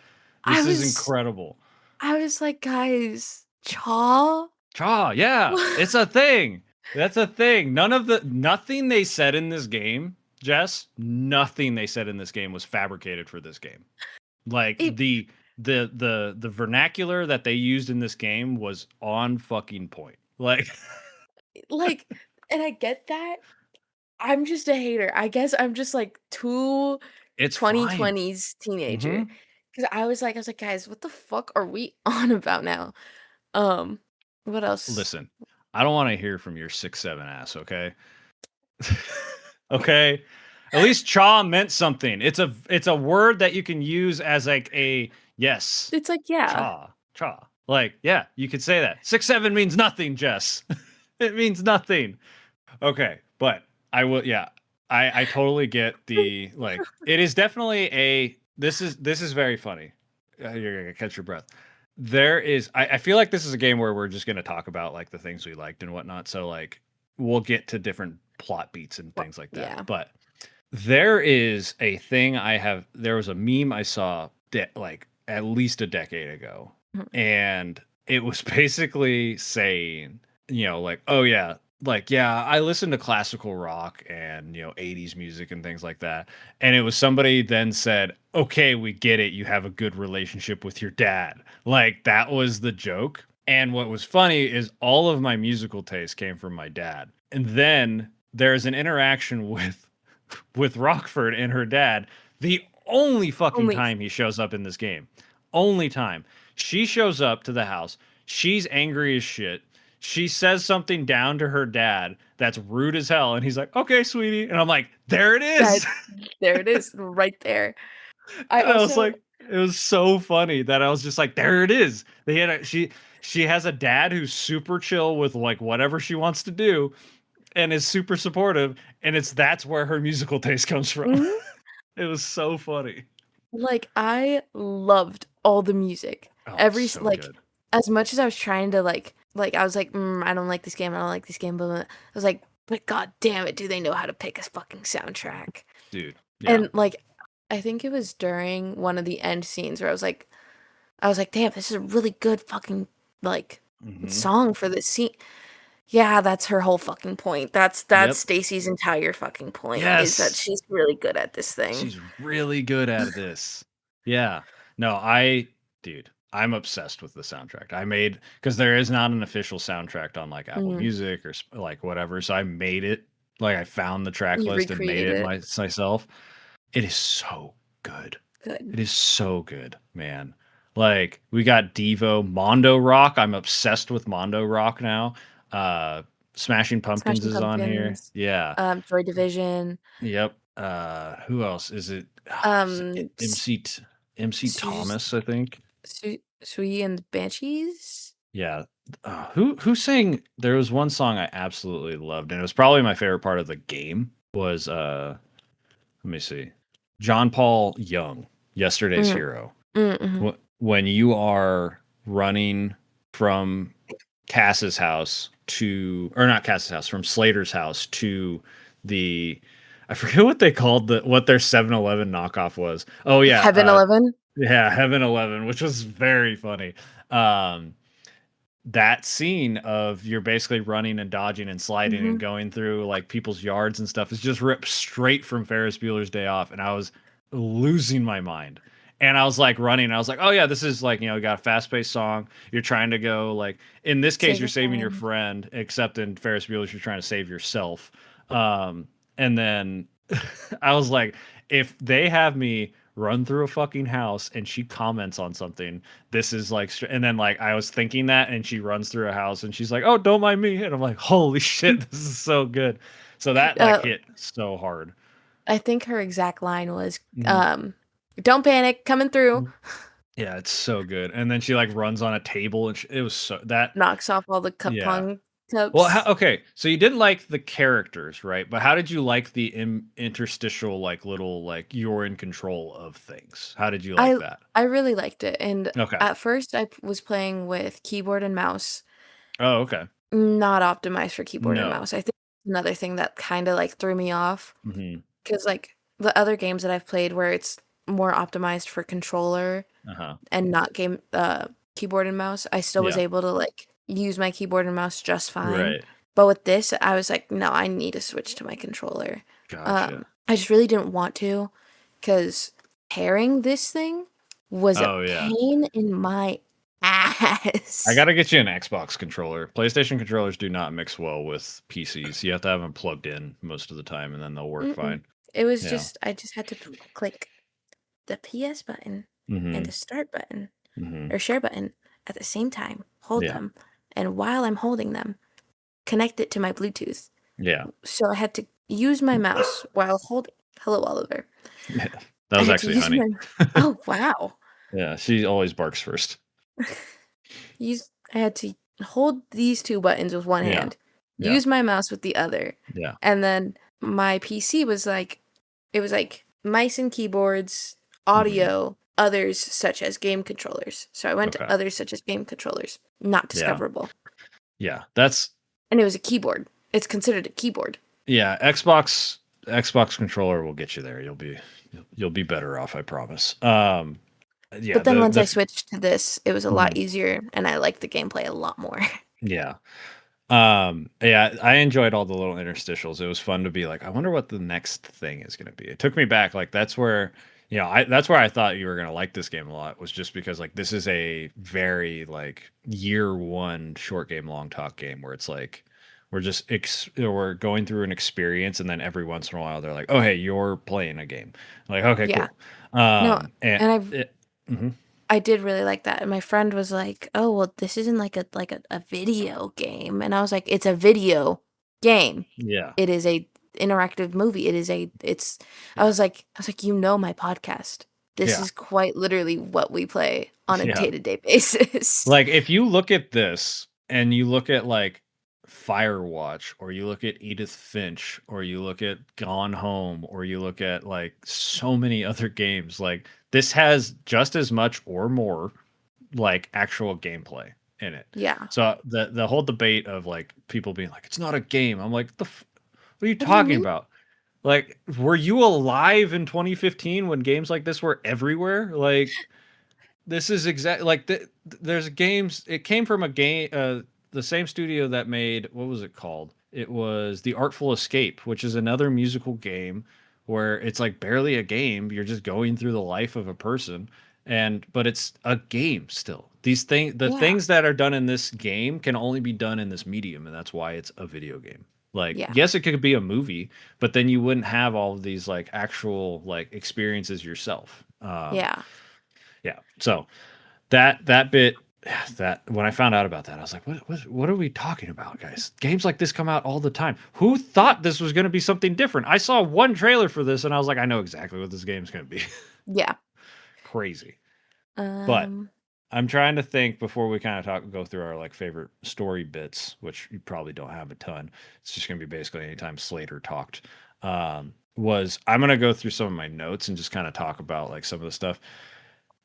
I This is was incredible. I was like, guys, chaw? Cha, yeah, it's a thing. That's a thing. Nothing they said in this game, Jess, nothing they said in this game was fabricated for this game. Like It the vernacular that they used in this game was on fucking point. Like like, and I get that. I'm just a hater. I guess I'm just like too it's fine. 2020s teenager. Hmm. 'Cause I was like, guys, what the fuck are we on about now? Um, what else? Listen, I don't want to hear from your 6'7" ass, okay? Okay. At least cha meant something. It's a word that you can use as like a yes. It's like, yeah. Cha. Cha. Like, yeah, you could say that. 6'7" means nothing, Jess. It means nothing. Okay, but I will, yeah. I totally get the like it is definitely a this is very funny. You're gonna catch your breath. I feel like this is a game where we're just gonna talk about like the things we liked and whatnot. So like we'll get to different plot beats and things like that. Yeah. But there is a thing there was a meme I saw like at least a decade ago, Mhm. and it was basically saying, like, oh yeah, like yeah, I listen to classical rock and 80s music and things like that. And it was somebody then said, okay, we get it, you have a good relationship with your dad. Like that was the joke. And what was funny is all of my musical taste came from my dad. And then there's an interaction with Rockford and her dad, the only fucking Only time he shows up in this game. Only time. She shows up to the house. She's angry as shit. She says something down to her dad that's rude as hell, and he's like, "Okay, sweetie," and I'm like, "There it That is." there it is, right there. I And I was also like, it was so funny that I was just like, "There it is." They had she has a dad who's super chill with like whatever she wants to do, and is super supportive, and that's where her musical taste comes from. mhm, It was so funny. like, I loved all the music. Oh, it's Every s so like, good, as much as I was trying to, I was like, I don't like this game, I don't like this game," but I was like, "But god damn it, do they know how to pick a fucking soundtrack." dude. Yeah. And, like, I think it was during one of the end scenes where I was like, "Damn, this is a really good fucking, like, Hmm. song for this scene." Yeah, that's her whole fucking point. That's Yep. Stacy's entire fucking point is that Yes. she's really good at this thing. She's really good at this. Yeah. No, dude, I'm obsessed with the soundtrack. I made, because there is not an official soundtrack on like Apple Mhm. Music or like whatever. So I made it. Like I found the track You list and made recreated it it. myself. It is so good. Good. It is so good, man. Like we got Devo, Mondo Rock. I'm obsessed with Mondo Rock now. Uh Smashing Pumpkins Smashing is on here. Pumpkins, Yeah. Joy Division, Yep. Who else is it? Is it S MC Su Thomas, I think. Sui and the Banshees? Yeah. Who sang? There was one song I absolutely loved, and it was probably my favorite part of the game. Was let me see, John Paul Young, Yesterday's Mm, Hero. mhm. When you are running from Cass's house to, or not Cass's house, from Slater's house to the, I forget what they called what their 7-Eleven knockoff was. Oh yeah, Heaven 11? yeah, Heaven 11, which was very funny. Um, that scene of you're basically running and dodging and sliding and Mhm. going through like people's yards and stuff is just ripped straight from Ferris Bueller's Day Off, and I was losing my mind. And I was like running, and I was like, "Oh yeah, this is like, you got a fast-paced song. You're trying to go like, in this case, Save you're a saving your Friend. friend, except in Ferris Bueller's, you're trying to save yourself." And then I was like, if they have me run through a fucking house and she comments on something, this is like, and then like I was thinking that, and she runs through a house and she's like, "Oh, don't mind me," and I'm like, "Holy shit, this is so good." So that like Uh, hit so hard. I think her exact line was, Mhm. "Don't panic, coming through." Yeah, it's so good. And then she like runs on a table, and it was so that, Knocks off all the yeah. Kapung Well, cups. okay, so you didn't like the characters, right? But how did you like the interstitial, like little, like you're in control of things? How did you like I that? I really liked it, and Okay. at first was playing with keyboard and mouse, Oh, okay. not optimized for keyboard and No. mouse. I think another thing that kinda, like, threw me off, Hmm. 'cause, like, the other games that I've played where it's more optimized for controller Uh-huh. and not keyboard and mouse, I still was Yeah. able to, like, use my keyboard and mouse just fine. Right. But with this, I was like, "No, I need to switch to my controller." Gotcha. I just really didn't want to, 'cause pairing this thing was a Oh yeah. pain in my I ass. gotta get you an Xbox controller. PlayStation controllers do not mix well with PCs. You have to have them plugged in most of the time, and then they'll work Mm-mm. fine. It was Yeah. just I just had to click the PS button and Hmm. the start button Hmm. or share button at the same time, hold Yeah. them, and while I'm holding them, connect it to my Bluetooth. Yeah. So I had to use my mouse while holding. Hello, Oliver. Yeah. That I was had to actually use Honey. my. Oh, wow. Yeah, she always barks first. I had to hold these two buttons with one Yeah. hand, Yeah. use my mouse with the other, Yeah. and then my PC was like it was like mice and keyboards, Hmm. audio, others such as game controllers. So I went to Okay. others such as game controllers, not Yeah. discoverable. Yeah. That's, And it was a keyboard. It's considered a keyboard. yeah, Xbox controller will get you there. You'll be better off, I promise. Yeah, But then once I the switched to this, it was a lot mhm. easier and I liked the gameplay a lot more. Yeah. Yeah, I enjoyed all the little interstitials. It was fun to be like, I wonder what the next thing is going to be. It took me back. Like that's where, that's where I thought you were going to like this game a lot, was just because like this is a very like year one short game, long talk game where it's like we're just we're going through an experience, and then every once in a while they're like, "Oh, hey, you're playing a game." Like, okay, Yeah. cool. No, And and I've it, mhm. I did really like that. And my friend was like, "Oh, well, this isn't like a video game." And I was like, "It's a video game. Yeah. It is a interactive movie. It's Yeah. I was like, "You know my podcast. This Yeah. is quite literally what we play on a Yeah. day-to-day basis." Like if you look at this and you look at like Firewatch or you look at Edith Finch or you look at Gone Home or you look at like so many other games, like this has just as much or more like actual gameplay in it. Yeah. So the whole debate of like people being like it's not a game. I'm like what are you What do you talking mean? about? Like were you alive in 2015 when games like this were everywhere? Like this is exactly like there's games. It came from a game, the same studio that made what was it called? It was The Artful Escape, which is another musical game where it's like barely a game. You're just going through the life of a person, and but it's a game still. The Yeah. things that are done in this game can only be done in this medium, and that's why it's a video game. Like, Yeah. yes, it could be a movie, but then you wouldn't have all of these like actual like experiences yourself. Yeah. Yeah. So that bit that when I found out about that, I was like, what are we talking about, guys? Games like this come out all the time. Who thought this was going to be something different? I saw one trailer for this and I was like, I know exactly what this game's going to be. Yeah. Crazy. But Um, I'm trying to think before we kind of go through our like favorite story bits, which you probably don't have a ton. It's just going to be basically anytime Slater talked. Was I'm going to go through some of my notes and just kind of talk about like some of the stuff.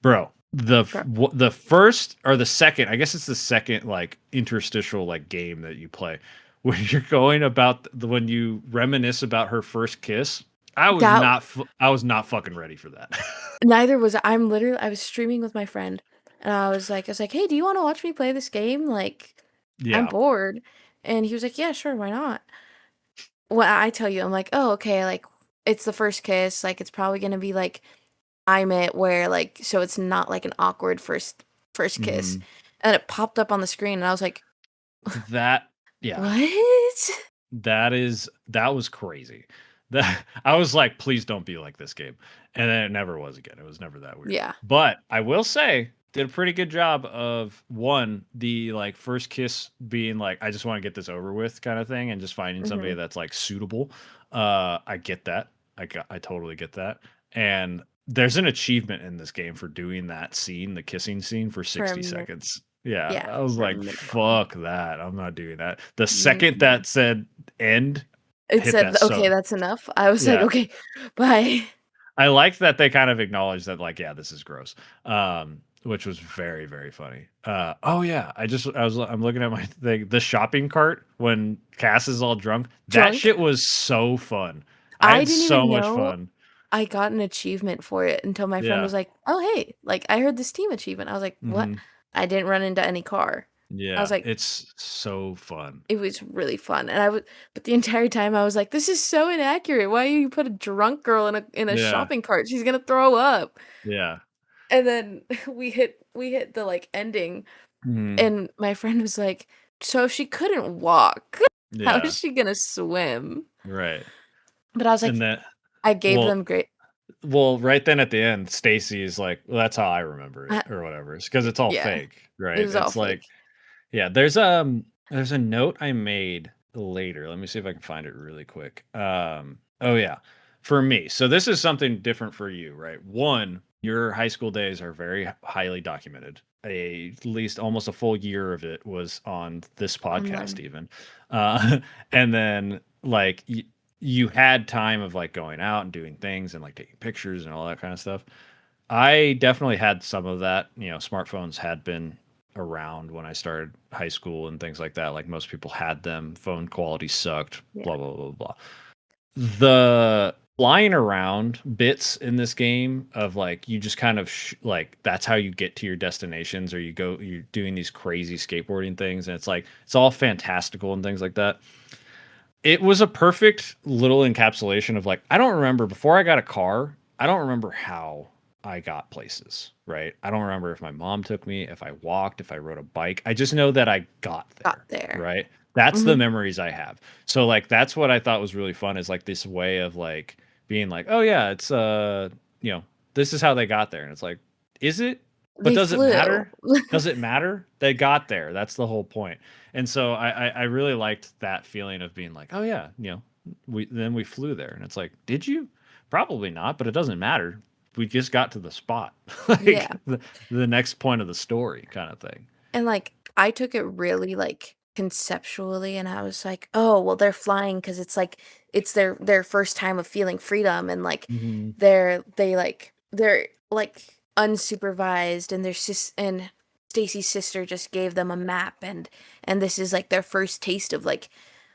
Bro, bro. the first or the second, I guess it's the second like interstitial like game that you play when you're going about when you reminisce about her first kiss. That I was not fucking ready for that. Neither was I was streaming with my friend and I was like, "Hey, do you want to watch me play this game? Like, I'm Yeah. bored." And he was like, "Yeah, sure, why not?" Well, I tell you, I'm like, "Oh, okay, like it's the first kiss, like it's probably going to be like I'm it where like so it's not like an awkward first kiss." Hmm. And it popped up on the screen and I was like, That yeah. "What?" That was crazy. That I was like, please don't be like this game. And then it never was again. It was never that weird. Yeah. But I will say, did a pretty good job of one, the like first kiss being like, I just want to get this over with kind of thing, and just finding somebody Mhm. that's like suitable. I get that. I totally get that. And there's an achievement in this game for doing that scene, the kissing scene, for For a 60 minute. seconds. Yeah, Yeah, I was for a like, minimum. fuck that. I'm not doing that. The second Mm-mm. that said end, It hit that said, "Okay, so that's enough." I was like, yeah. "Okay, bye." I like that they kind of acknowledged that, like, yeah, this is gross. Which was very, very funny. Oh yeah, I'm looking at my thing, the shopping cart when Cass is all drunk. That Drunk. shit was so fun. I I had didn't so even much know fun. I got an achievement for it until my friend Yeah. was like, "Oh, hey, like I heard this team achievement." I was like, "What?" Hmm. I didn't run into any car. I was Yeah. like, It's so fun. it was really fun. And I would but the entire time I was like, "This is so inaccurate. Why you put a drunk girl in a Yeah. shopping cart? She's gonna throw up." Yeah. And then we hit the like ending Mhm. and my friend was like, "So if she couldn't walk, how Yeah. is she gonna swim?" Right. But I was And like, that I gave well, them great right then at the end, Stacy is like, well, that's how I remember it uh, or whatever. It's because it's all yeah, fake, it right? was all It's like, fake. yeah, there's a note I made later. Let me see if I can find it really quick. Oh yeah. For me. So this is something different for you, right? One, your high school days are very highly documented. At least almost a full year of it was on this On podcast them. even. Uh and then like you had time of like going out and doing things and like taking pictures and all that kind of stuff. I definitely had some of that. You know, smartphones had been around when I started high school and things like that. Like most people had them. Phone quality sucked. Yeah. Blah blah blah blah. The flying around bits in this game of like you just kind of like that's how you get to your destinations, or you're doing these crazy skateboarding things, and it's like it's all fantastical and things like that. It was a perfect little encapsulation of like I don't remember before I got a car. I don't remember how I got places, right? I don't remember if my mom took me, if I walked, if I rode a bike. I just know that I got Got there, there. right? That's the Mhm. memories I have. So like that's what I thought was really fun is like this way of like being like, "Oh yeah, it's you know, this is how they got there." And it's like, "Is it?" But They does it flew. matter? Does it matter? They got there. That's the whole point. And so I really liked that feeling of being like, oh yeah, we flew there, and it's like, did you? Probably not, but it doesn't matter. We just got to the spot, like Yeah. the next point of the story, kind of thing. And like I took it really like conceptually and I was like, "Oh, well they're flying because it's like it's their first time of feeling freedom and like Hmm. they're like unsupervised and their sis and Stacy's sister just gave them a map and this is like their first taste of like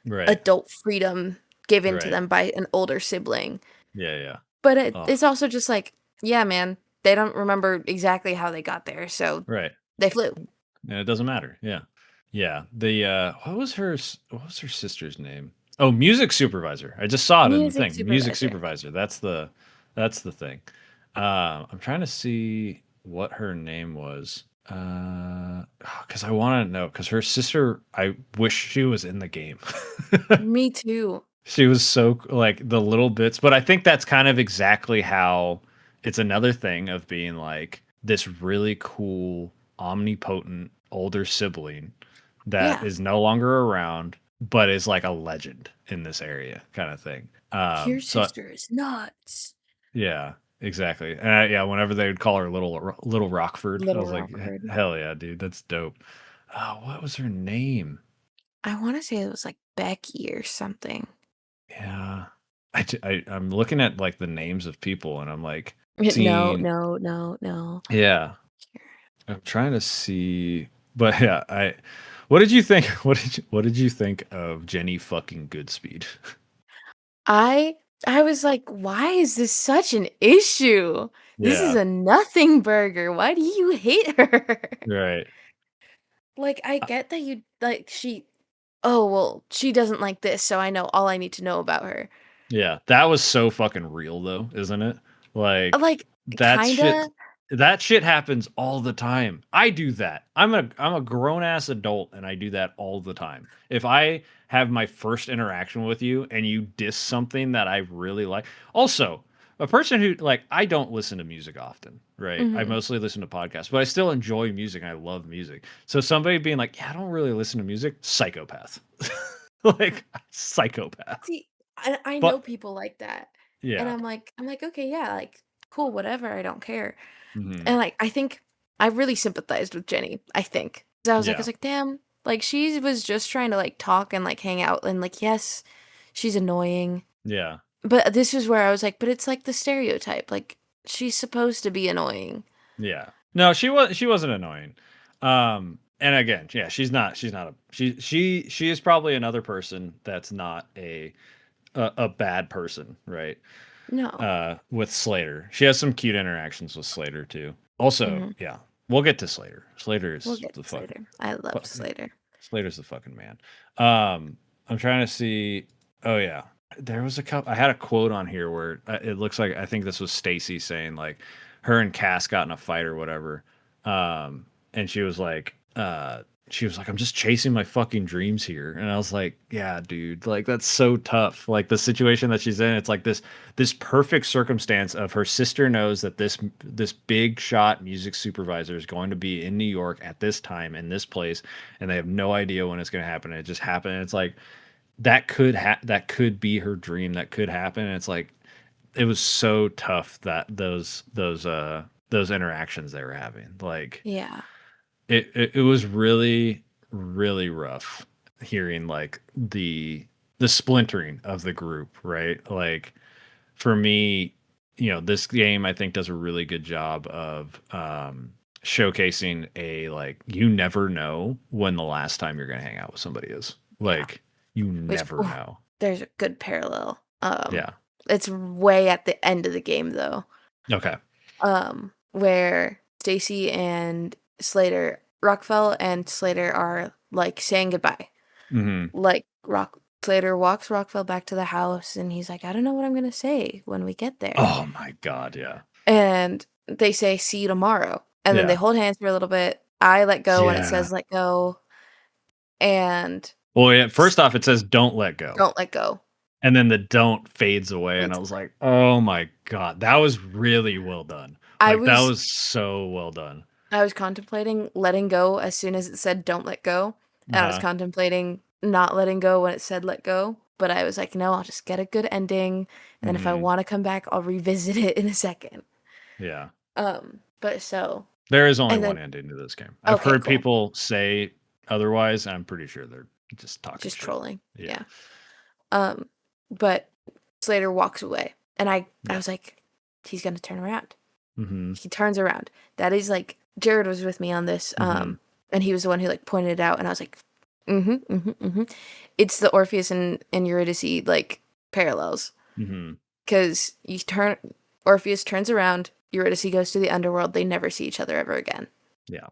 Right. adult freedom given to Right. them by an older sibling." Yeah. Yeah. But Oh, it's also just like, yeah, man, they don't remember exactly how they got there, so right. they flew. And it doesn't matter. Yeah. Yeah. The what was her sister's name? Oh, music supervisor. I just saw it in the Music thing. Music supervisor. supervisor. That's the thing. I'm trying to see what her name was. Because I want to know because her sister, I wish she was in the game. Me too. She was so like the little bits, but I think that's kind of exactly how it's another thing of being like this really cool, omnipotent older sibling that Yeah. is no longer around, but is like a legend in this area, kind of thing. Your So sister is nuts. yeah, exactly. And yeah, whenever they would call her Little Rockford, I Little was like, Rockford. hell yeah, dude, that's dope. What was her name? I want to say it was like Becky or something. Yeah. I'm looking at like the names of people and I'm like No, seeing, no, no, no. yeah, I'm trying to see, but yeah, what did you think? What did you think of Jenny fucking Goodspeed? I I was like, why is this such an issue? This is Yeah, a nothing burger. Why do you hate her? right. Like, I get that you like she oh, well, she doesn't like this, so I know all I need to know about her. Yeah, that was so fucking real though, isn't it? Like Like, that shit kinda. that shit happens all the time. I do that. I'm a grown ass adult and I do that all the time. If I have my first interaction with you and you diss something that I really like. Also, a person who like I don't listen to music often, right? I Mhm. mostly listen to podcasts, but I still enjoy music and I love music. So somebody being like, "Yeah, I don't really listen to music," psychopath. Like psychopath. See, I know But people like that, and yeah. I'm like, "Okay, yeah, like, cool, whatever, I don't care." Mhm. And, like, I think I really sympathized with Jenny, I think. 'Cause I Yeah. was like, "Damn," like, she was just trying to, like, talk and, like, hang out, and, like, yes, she's annoying, Yeah. but this is where I was like, "But it's, like, the stereotype, like, she's supposed to be annoying." Yeah. No, she wasn't annoying. And again, yeah, she's not a she is probably another person that's not a bad person, right? No. With Slater. She has some cute interactions with Slater too. Also, Mhm. yeah. We'll get to Slater. Slater We'll is get the to fucking Slater. I loved Slater. Slater's the fucking man. I'm trying to see. Oh yeah, there was a couple. I had a quote on here where it looks like I think this was Stacy saying like her and Cass got in a fight or whatever, and she was like, I'm just chasing my fucking dreams here, and I was like, yeah, dude, like that's so tough. Like the situation that she's in, it's like this perfect circumstance of her sister knows that this big shot music supervisor is going to be in New York at this time in this place, and they have no idea when it's going to happen. It just happened. And it's like that could be her dream. That could happen. And it's like it was so tough that those interactions they were having. Like Yeah. it was really really rough hearing like the splintering of the group, right? Like for me, this game I think does a really good job of showcasing a like you never know when the last time you're going to hang out with somebody is. Yeah. Like you Which never oh, know. there's a good parallel. Yeah. It's way at the end of the game though. Okay. Where Stacy and Rockwell and Slater are like saying goodbye. Mhm. Like Slater walks Rockwell back to the house and he's like, I don't know what I'm gonna say when we get there. Oh my god, yeah. And they say, see you tomorrow. And then they Yeah. hold hands for a little bit. I let go when it Yeah. says let go. And Well, yeah, first off it says don't let go. don't let go. And then the don't fades away and I It's was like, "Oh my god, that was really well done." I Like that was was so well done. I was contemplating letting go as soon as it said don't let go, and I was Uh-huh. contemplating not letting go when it said let go, but I was like, no, I'll just get a good ending, and then if I Mhm. want to come back, I'll revisit it in a second. Yeah. But so, There is only and one then ending to this game. I've okay, heard cool. people say otherwise, and I'm pretty sure they're just talking Just shit. trolling. Yeah. Yeah. Um, but Slater walks away, and I Yeah. was like, he's gonna turn around. Mhm. He turns around. That is like Jared was with me on this, Mhm. and he was the one who like pointed it out, and I was like, mm-hmm, mm-hmm, mm-hmm. It's the Orpheus and Eurydice like parallels, Mhm. because Orpheus turns around, Eurydice goes to the underworld. They never see each other ever again. Yeah.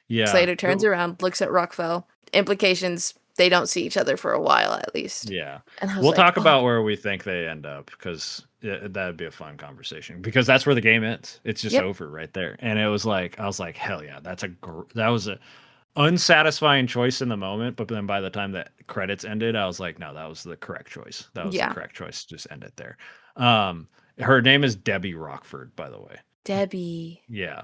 Yeah. Slater turns around, looks at Rockfell. Implications: they don't see each other for a while at least. Yeah. And I was We'll like, talk oh, about where we think they end up because that'd be a fun conversation because that's where the game ends. It's just yep, over right there. And it was like, I was like, hell yeah, that was a unsatisfying choice in the moment. But then by the time that credits ended, I was like, no, that was the correct choice. That was the yeah, correct choice. Just end it there. Her name is Debbie Rockford, by the way. Debbie. Yeah.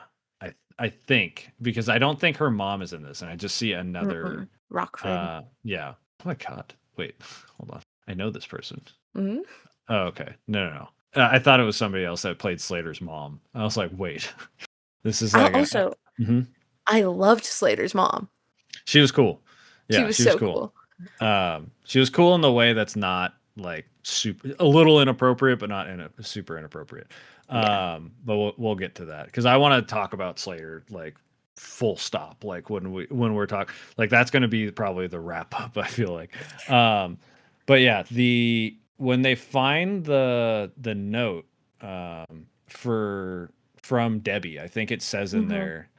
I think because I don't think her mom is in this, and I just see another Mm-mm. Rockford. yeah. Oh my god. Wait, hold on. I know this person. Mm-hmm. Oh, okay. No, no, no. I thought it was somebody else that played Slater's mom. I was like, wait, this is I like also mhm. I loved Slater's mom. She was cool. She Yeah, was she was so cool. cool. She was cool in the way that's not like super a little inappropriate, but not in a super inappropriate. Yeah. But we'll get to that because I want to talk about Slayer like full stop. Like when we're talking like that's going to be probably the wrap up. I feel like. But yeah, the when they find the note for from Debbie, I think it says in Mm-hmm. there.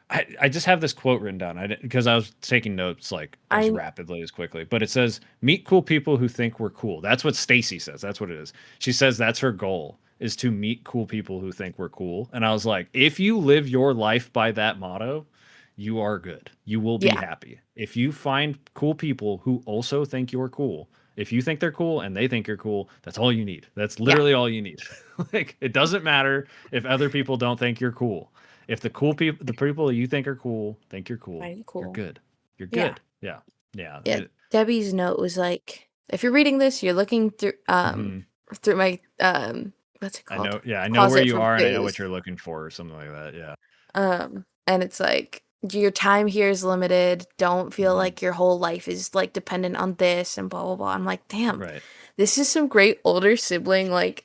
I just have this quote written down. I didn't because I was taking notes like as I rapidly as quickly. But it says, "Meet cool people who think we're cool." That's what Stacy says. That's what it is. She says that's her goal is to meet cool people who think we're cool. And I was like, if you live your life by that motto, you are good. You will be yeah, happy. If you find cool people who also think you're cool, if you think they're cool and they think you're cool, that's all you need. That's yeah, literally all you need. Like it doesn't matter if other people don't think you're cool. If the cool people, the people you think are cool, think you're cool, very you're cool. good. You're Yeah. good. Yeah. Yeah. Yeah. Debbie's note was like, if you're reading this, you're looking Mhm. through my what's it I called? know. Yeah. I know where Closet you for are and I know booze. what you're looking for or something like that. Yeah. And it's like your time here is limited. Don't feel Mhm. like your whole life is like dependent on this and blah blah blah. I'm like, damn, Right. this is some great older sibling like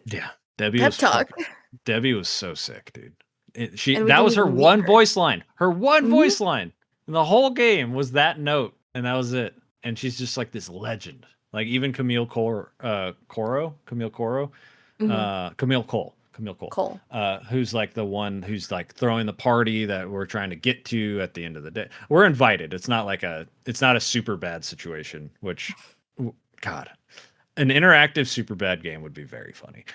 Yeah. Debbie pep was talk. fucking, Debbie was so sick, dude. And we That didn't was her even meet one her. voice line. Her one Hmm. voice line in the whole game was that note. And that was it. And she's just like this legend. Like even Hmm. Camille Cole, Cole. who's like the one who's like throwing the party that we're trying to get to at the end of the day. We're invited. It's not a super bad situation, which, God, an interactive super bad game would be very funny.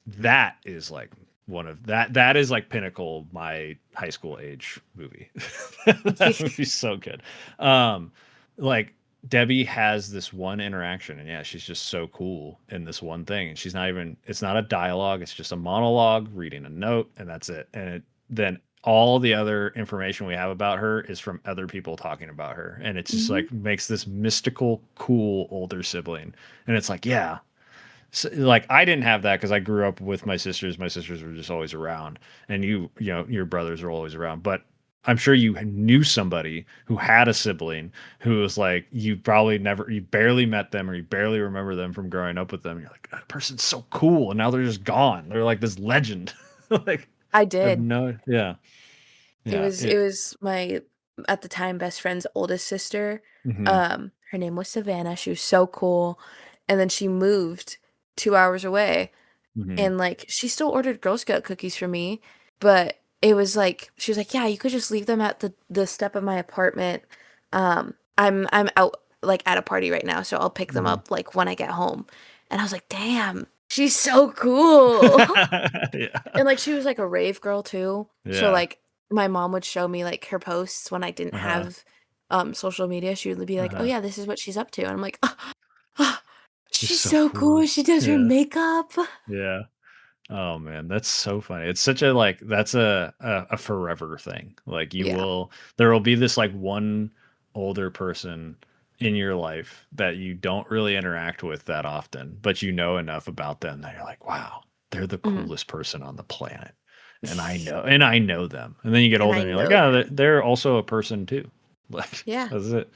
That is like that is like pinnacle my high school age movie. That movie's so good. Um, like Debbie has this one interaction, and yeah, she's just so cool in this one thing, and she's not even. It's not a dialogue; it's just a monologue, reading a note, and that's it. Then all the other information we have about her is from other people talking about her, and it's just Hmm. like makes this mystical, cool older sibling, and it's like, yeah, so, like I didn't have that because I grew up with my sisters. My sisters were just always around, and you know, your brothers were always around. But I'm sure you knew somebody who had a sibling who was like you probably never, you barely met them or you barely remember them from growing up with them. You're like, that person's so cool, and now they're just gone. They're like this legend. Like I I have did. no, yeah, It yeah, was it was my at the time best friend's oldest sister. hmm Her name was Savannah. She was so cool. And then she moved 2 hours away, hmm and like she still ordered Girl Scout cookies for me, but it was like she was like, "Yeah, you could just leave them at the step of my apartment. I'm out like at a party right now, so I'll pick them hmm up like when I get home." And I was like, "Damn, she's so cool." yeah, And like she was like a rave girl too. So yeah, like my mom would show me like her posts when I didn't uh-huh, have social media. She would be like, "Oh uh-huh. yeah, this is what she's up to." And I'm like, "Ah, She's she's so so cool. cool. She does her Yeah, makeup." yeah. Oh man, that's so funny. It's such a like that's a forever thing. Like you Yeah. will there will be this like one older person in your life that you don't really interact with that often, but you know enough about them that you're like, wow, they're the Mhm. coolest person on the planet. And I know them. And then you get And older I and you're like, know oh, them. they're also a person too. Like Yeah. that's it.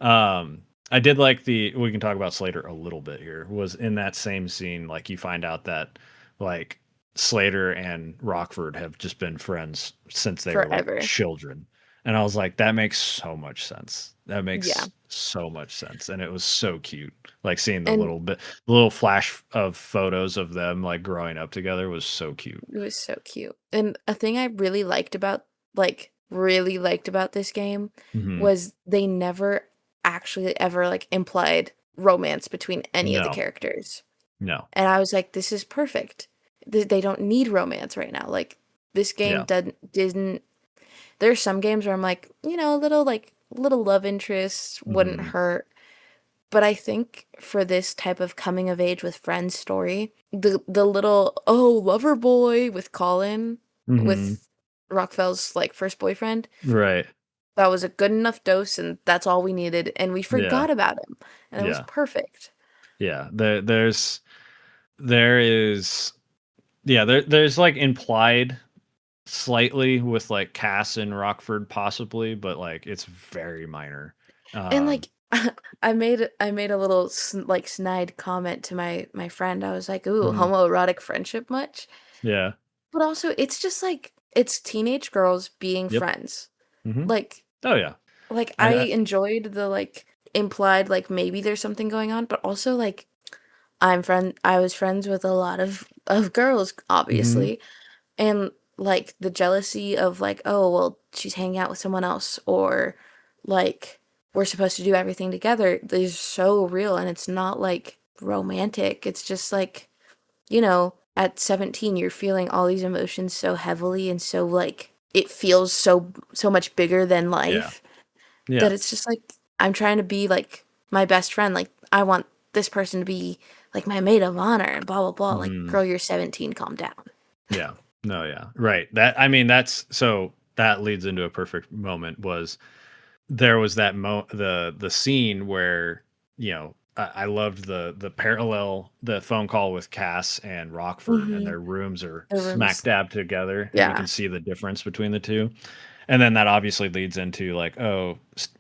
I did like we can talk about Slater a little bit here. Was in that same scene, like you find out that like Slater and Rockford have just been friends since they were like Forever. children. And I was like, that makes so much sense. That Yeah. makes so much sense. And it was so cute. Like seeing And the little flash of photos of them like growing up together was so cute. it was so cute. And a thing I really liked about this game Hmm. was they never actually ever like implied romance between any of the No, characters. no. And I was like, this is perfect. They don't need romance right now. Like this game Yeah. didn't there's some games where I'm like, a little little love interest wouldn't Hmm. hurt. But I think for this type of coming of age with friends story, the little lover boy with Colin Hmm. with Rockfell's like first boyfriend, Right. that was a good enough dose and that's all we needed and we Yeah. forgot about him and it was Yeah. perfect. Yeah. There is yeah, there's like implied slightly with like Cass and Rockford possibly, but like it's very minor. And Um like I made a little like snide comment to my friend. I was like, "Ooh, mhm, homoerotic friendship much?" yeah. But also it's just like it's teenage girls being Yep. friends. Hmm. Like Oh yeah. I And enjoyed the like implied like maybe there's something going on, but also like I was friends with a lot of girls mhm, obviously, and like the jealousy of like, oh, well, she's hanging out with someone else or like we're supposed to do everything together is so real and it's not like romantic. It's just like, at 17 you're feeling all these emotions so heavily and so like it feels so much bigger than yeah. life Yeah. that it's just like I'm trying to be like my best friend. Like I want this person to be like my maid of honor and blah blah blah. Like, Mhm. girl, you're 17, calm down. Yeah. No, yeah. Right. That I mean that's so that leads into a perfect moment was there was that the scene where I loved the parallel the phone call with Cass and Rockford and Mm-hmm. their rooms are The smack rooms. dab together and you can Yeah. see the difference between the two and then that obviously leads into like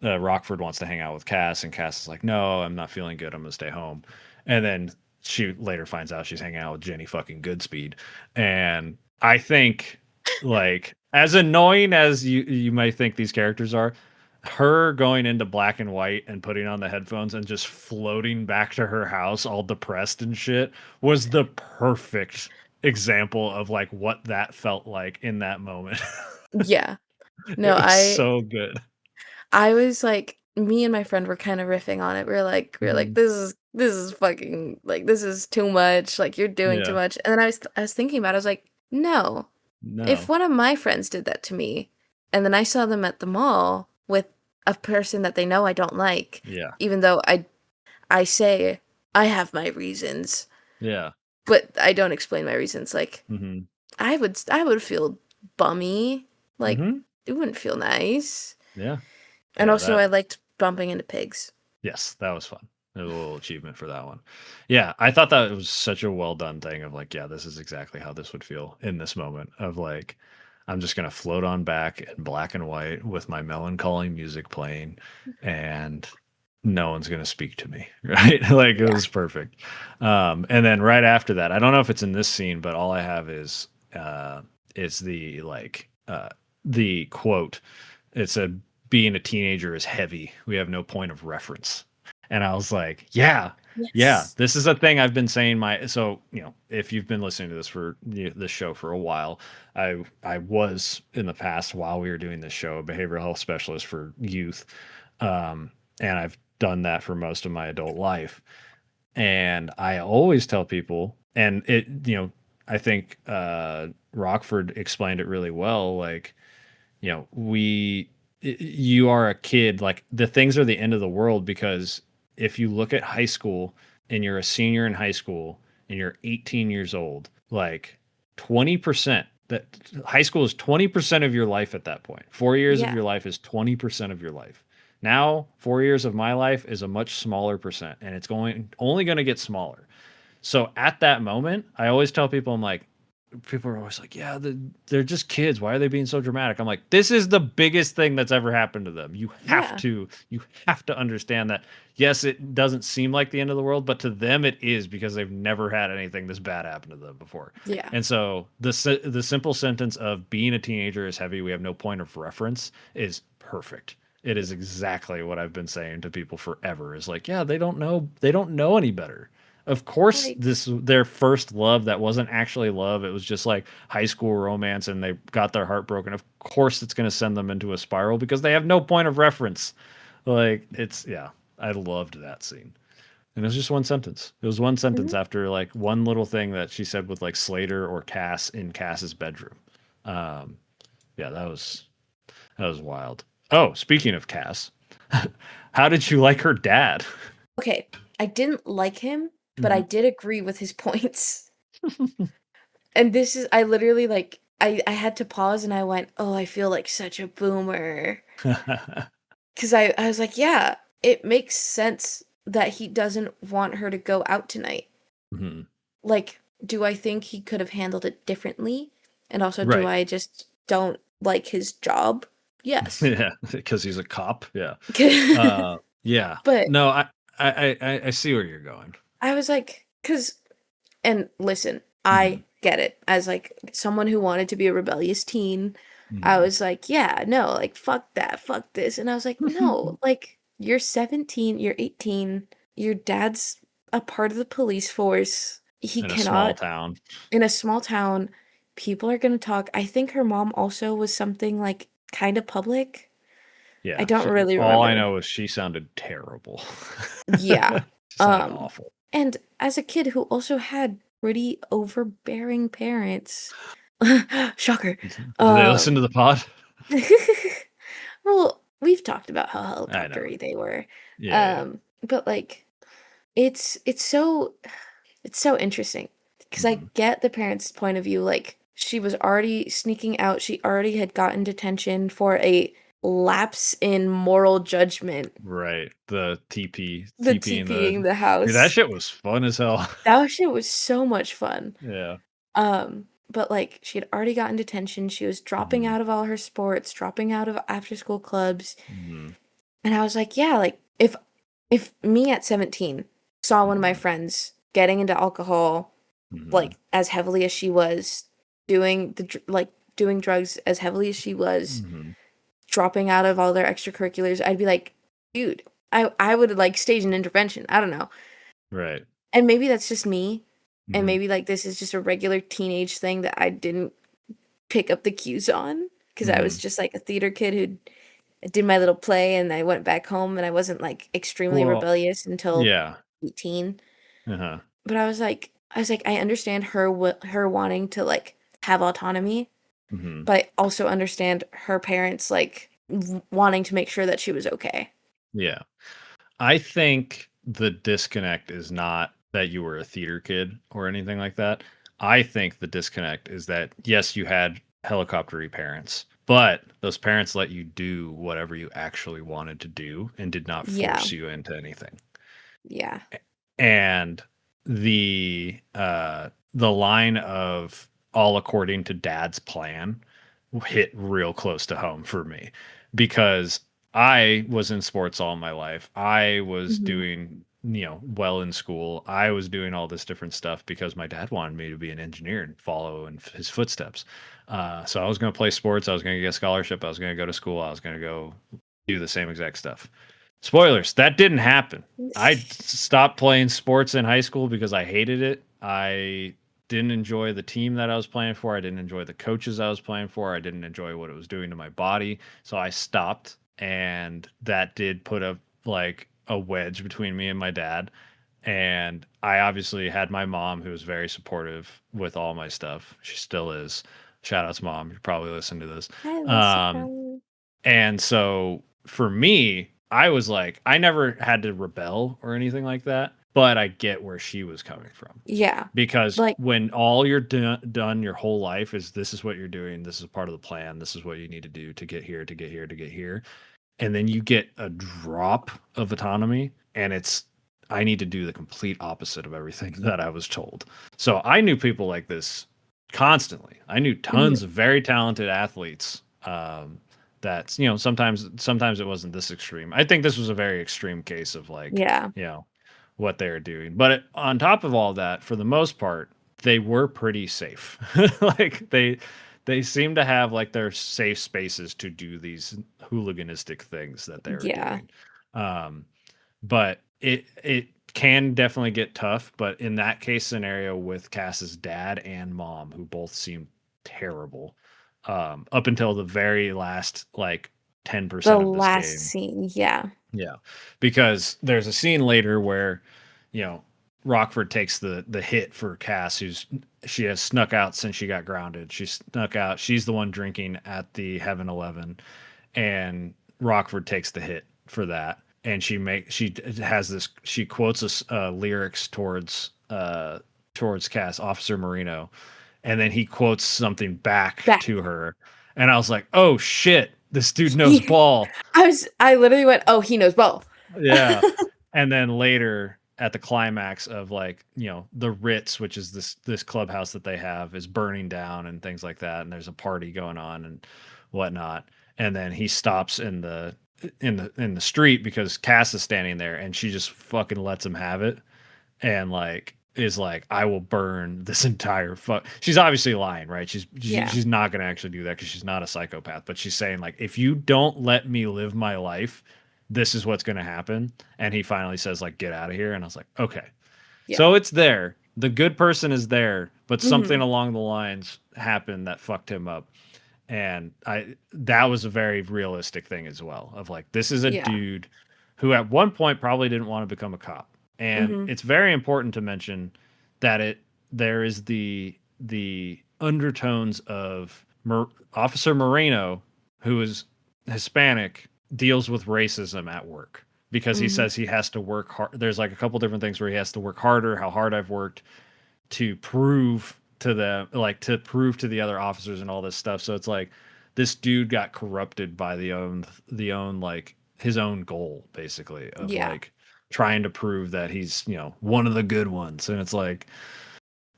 Rockford wants to hang out with Cass and Cass is like no I'm not feeling good I'm gonna stay home and then she later finds out she's hanging out with Jenny fucking Goodspeed and I think like as annoying as you might think these characters are her going into black and white and putting on the headphones and just floating back to her house all depressed and shit was the perfect example of like what that felt like in that moment. Yeah. No, It was I so good. I was like me and my friend were kind of riffing on it. We are like Mhm. this is fucking like this is too much. Like you're doing too Yeah. much. And then I was thinking about it. I was like, "No. If No. one of my friends did that to me and then I saw them at the mall with a person that they know I don't like, Yeah. even though I say I have my reasons, Yeah. but I don't explain my reasons. Like Mhm. I would feel bummy. Like Mhm. it wouldn't feel nice. Yeah. And Yeah, also that I liked bumping into pigs. yes, that was fun. There was a little achievement for that one. Yeah, I thought that was such a well done thing of like, yeah, this is exactly how this would feel in this moment of like, I'm just gonna float on back in black and white with my melancholy music playing, and no one's gonna speak to me, right? Like it Yeah. was perfect. And then right after that, I don't know if it's in this scene, but all I have is the quote it said being a teenager is heavy. We have no point of reference. And I was like, yeah, yeah, Yes. this is a thing I've been saying so, if you've been listening to this this show for a while, I was in the past while we were doing this show, a behavioral health specialist for youth. And I've done that for most of my adult life. And I always tell people and I think Rockford explained it really well like you are a kid like the things are the end of the world because if you look at high school and you're a senior in high school and you're 18 years old like 20%. That high school is 20% of your life at that point. 4 years of Yeah. your life is 20% of your life. Now, 4 years of my life is a much smaller percent, and it's only going to get smaller. So at that moment, I always tell people, I'm like, people are always like, yeah, they're just kids. Why are they being so dramatic? I'm like, this is the biggest thing that's ever happened to them. Yeah. You have to understand that. Yes, it doesn't seem like the end of the world, but to them it is, because they've never had anything this bad happen to them before. Yeah. And so the simple sentence of being a teenager is heavy. We have no point of reference is perfect. It is exactly what I've been saying to people forever. Is like, yeah, they don't know any better. Of course, Like, this their first love that wasn't actually love. It was just like high school romance, and they got their heart broken. Of course, it's going to send them into a spiral because they have no point of reference. Like, it's, yeah, I loved that scene. And it was just one sentence. It was one sentence mhm. after like one little thing that she said with like Slater or Cass in Cass's bedroom. Um, yeah, that was wild. Oh, speaking of Cass, how did you like her dad? Okay, I didn't like him, but I Mhm. did agree with his points. And this is I literally like I had to pause and I went, "Oh, I feel like such a boomer." 'Cause I was like, "Yeah, it makes sense that he doesn't want her to go out tonight." Mhm. Like, do I think he could have handled it differently? And also, do Right. I just don't like his job? Yes. Yeah, because he's a cop. Yeah. Yeah. But No, I see where you're going. I was like, cause and listen, Mhm. I get it. As like someone who wanted to be a rebellious teen, I Mhm. was like, yeah, no, like fuck that, fuck this. And I was like, no, like you're 17, you're 18, your dad's a part of the police force. He In a small cannot town. in a small town, people are going to talk. I think her mom also was something like kind of public. I Yeah. don't really All I remember. know is she sounded terrible. Yeah. She sounded Um awful. and as a kid who also had pretty overbearing parents. Shocker. Do they listen to Um the pod? well, we've talked about how I know. helicoptery they were. Yeah, yeah. But like it's so it's so interesting because I Mhm. get the parents' point of view. Like, she was already sneaking out. She already had gotten detention for a lapse in moral judgment. Right. The TP, The TP in TPing the the dude, that house. shit was fun as hell. That shit was so much fun. Yeah. But like she had already gotten detention. She was dropping Mhm. out of all her sports, dropping out of after school clubs. Mhm. And I was like, yeah, like if me at 17 saw one of my Mhm. friends getting into alcohol Mhm. like as heavily as she was, doing like doing drugs as heavily as she was, Mhm. dropping out of all their extracurriculars, I'd be like, dude, I would like stage an intervention. I don't know. Right. And maybe that's just me. And Mhm. maybe like this is just a regular teenage thing that I didn't pick up the cues on because I was Mhm. just like a theater kid who did my little play and I went back home and I wasn't like extremely Well, rebellious until yeah. 18. Uh-huh. But I was like, I understand her wanting to like have autonomy, Mhm. but I also understand her parents like wanting to make sure that she was okay. Yeah. I think the disconnect is not that you were a theater kid or anything like that. I think the disconnect is that yes, you had helicoptery parents, but those parents let you do whatever you actually wanted to do and did not Yeah, force you into anything. yeah. And the line of all according to dad's plan hit real close to home for me, because I was in sports all my life. I was Mhm. doing, well in school. I was doing all this different stuff because my dad wanted me to be an engineer and follow in his footsteps. So I was going to play sports. I was going to get a scholarship. I was going to go to school. I was going to go do the same exact stuff. Spoilers, that didn't happen. I stopped playing sports in high school because I hated it. I didn't enjoy the team that I was playing for. I didn't enjoy the coaches I was playing for. I didn't enjoy what it was doing to my body. So I stopped, and that did put a wedge between me and my dad. And I obviously had my mom, who was very supportive with all my stuff. She still is. Shout out to mom. You probably listen to this. Hi, Um, Lucifer. and so for me, I was like, I never had to rebel or anything like that. but I get where she was coming from. Yeah. Because Like, when all you're done your whole life is this is what you're doing, this is part of the plan, this is what you need to do to get here, to get here, to get here, and then you get a drop of autonomy, and it's I need to do the complete opposite of everything that I was told. So I knew people like this constantly. I knew mhm, tons of very talented athletes. That sometimes it wasn't this extreme. I think this was a very extreme case of like yeah. what they were doing. But on top of all that, for the most part, they were pretty safe. Like they seem to have like their safe spaces to do these hooliganistic things that they were Yeah. doing. Um, but it can definitely get tough. But in that case scenario with Cass's dad and mom, who both seemed terrible, up until the very last like The 10% of this last game. scene, yeah. Yeah, because there's a scene later where, you know, Rockford takes the hit for Cass, who's she has snuck out since she got grounded. She snuck out. She's the one drinking at the Heaven 11, and Rockford takes the hit for that. And she has this. She quotes us lyrics towards Cass, Officer Marino, and then he quotes something back Back. to her, and I was like, oh shit, this dude knows ball. I literally went, "Oh, he knows ball." Yeah. And then later at the climax of like, the Ritz, which is this clubhouse that they have, is burning down and things like that, and there's a party going on and whatnot. And then he stops in the street because Cass is standing there, and she just fucking lets him have it, and like is like, I will burn this entire fuck. She's obviously lying, right? Yeah. She's not going to actually do that because she's not a psychopath, but she's saying like, if you don't let me live my life, this is what's going to happen. And he finally says like, get out of here. And I was like, okay, Yeah. so it's there. The good person is there, but something Mhm. along the lines happened that fucked him up. And that was a very realistic thing as well, of like, this is a Yeah. dude who at one point probably didn't want to become a cop. And Mhm. it's very important to mention that there is the undertones of Officer Moreno, who is Hispanic, deals with racism at work because he Mhm. says he has to work hard. There's like a couple different things where he has to work harder, how hard I've worked, to prove to them, like to prove to the other officers and all this stuff. So it's like this dude got corrupted by the own like his own goal, basically, of Yeah. like trying to prove that he's, one of the good ones. And it's like,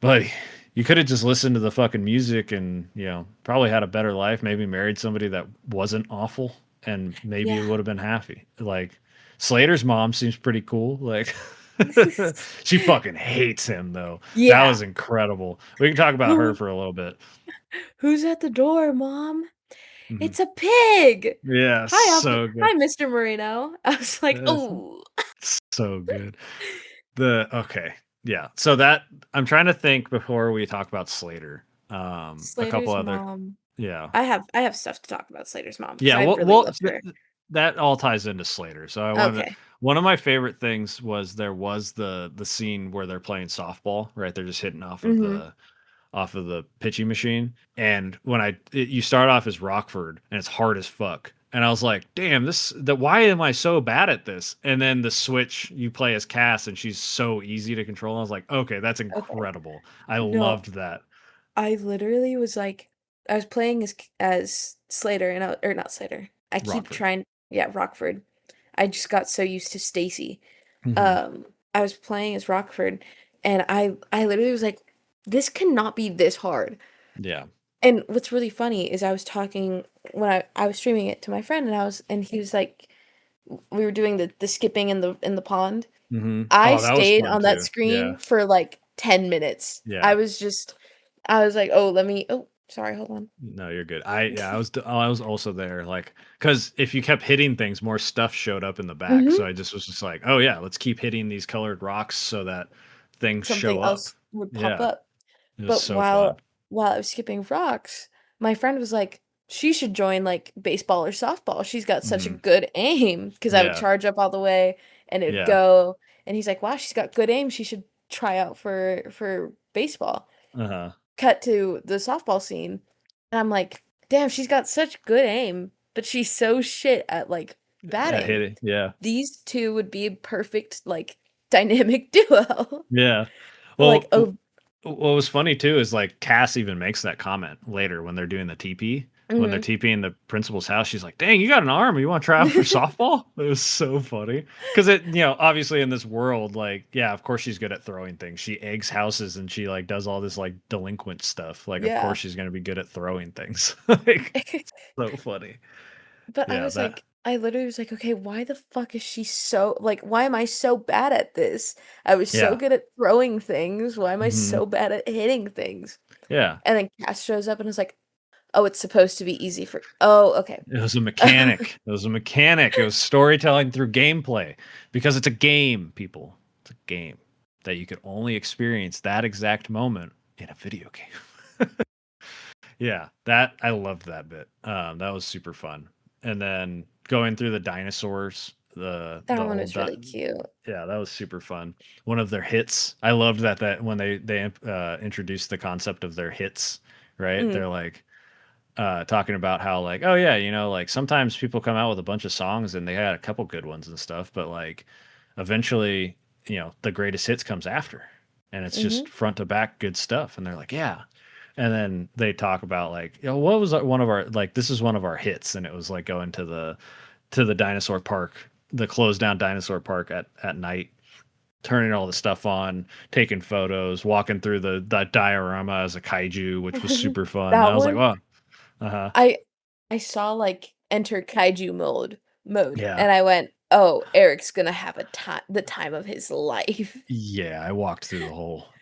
buddy, you could have just listened to the fucking music and, probably had a better life, maybe married somebody that wasn't awful, and maybe it Yeah. would have been happy. Like Slater's mom seems pretty cool. Like she fucking hates him though. That Yeah. was incredible. We can talk about her Who for a little bit. who's at the door, mom? Mhm. It's a pig. Yeah, Hi, so good. hi, Mr. Marino. I was like, That's "Oh." so good. Okay. Yeah. So that I'm trying to think before we talk about Slater. A couple Slater's other mom. yeah. I have stuff to talk about Slater's mom because Yeah, I well, really love her. that all ties into Slater. So I wanted Okay. one of my favorite things was there was the scene where they're playing softball, right? They're just hitting Mhm. off of the pitching machine. And when you start off as Rockford and it's hard as fuck. And I was like, damn, why am I so bad at this? And then the switch, you play as Cass and she's so easy to control. I was like, okay, that's Okay. incredible. I No, loved that. I literally was like I was playing as Slater and or not Slater. I keep Rockford. trying yeah, Rockford. I just got so used to Stacy. Hmm. I was playing as Rockford and I literally was like, this cannot be this hard. Yeah. And what's really funny is I was talking when I was streaming it to my friend and he was like we were doing the skipping in the pond. Hmm. I Oh, that was stayed fun on that too. Yeah. screen for like 10 minutes. Yeah. I was like, "Oh, let me oh, sorry, hold on." No, you're good. I was also there, like, because if you kept hitting things, more stuff showed up in the back. Mhm. So I just was just like, oh yeah, let's keep hitting these colored rocks so that things Something show up. else would pop Yeah, up. it was But so fun. while I was skipping rocks, my friend was like, "She should join like baseball or softball. She's got such a Hmm. good aim." Because I would Yeah, charge up all the way and it would yeah. go. And he's like, "Wow, she's got good aim. She should try out for baseball." Uh huh. Cut to the softball scene, and I'm like, "Damn, she's got such good aim, but she's so shit at like At batting." hitting. Yeah, These two would be a perfect like dynamic duo. Yeah. Like, Well, oh, what was funny too is like Cass even makes that comment later when they're doing the TP. When they're mhm. TPing the principal's house, she's like, "Dang, you got an arm. You want to try out for softball?" It was so funny because obviously in this world, like, yeah, of course she's good at throwing things. She eggs houses and she like does all this like delinquent stuff. Like, of Yeah. course she's gonna be good at throwing things. Like, so funny. But I Yeah, was that. like, I literally was like, okay, why the fuck is she so like, why am I so bad at this? I was so Yeah. good at throwing things. Why am I Hmm. so bad at hitting things? Yeah. And then Cass shows up and is like, oh, it's supposed to be easy for. Oh, okay. It was a mechanic. It was a mechanic. It was storytelling through gameplay because it's a game, people. It's a game that you could only experience that exact moment in a video game. Yeah, that I loved that bit. That was super fun. And then going through the dinosaurs, the That one old was really cute. yeah, that was super fun. One of their hits. I loved that when they introduced the concept of their hits, right? Mm, They're like talking about how like, oh yeah, like sometimes people come out with a bunch of songs and they had a couple good ones and stuff, but like eventually, the greatest hits comes after, and it's mm-hmm. just front to back good stuff. And they're like, yeah. And then they talk about like, what was one of our like this is one of our hits, and it was like going to the dinosaur park, the closed down dinosaur park at night, turning all the stuff on, taking photos, walking through the diorama as a kaiju, which was super fun. That I was like, one, wow, uh-huh. I I saw like enter kaiju mode, Yeah. and I went, oh, Eric's gonna have the time of his life. Yeah, I walked through the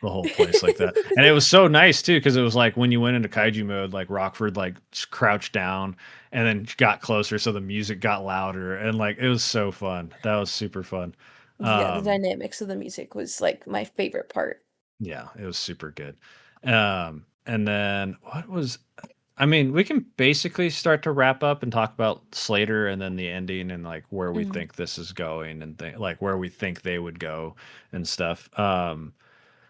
whole place like that. And it was so nice too, because it was like when you went into kaiju mode, like Rockford like crouched down and then got closer, so the music got louder, and like it was so fun. That was super fun. Yeah, the Um, dynamics of the music was like my favorite part. yeah, it was super good. And then what was I mean, we can basically start to wrap up and talk about Slater and then the ending and like where we Mhm. think this is going and like where we think they would go and stuff.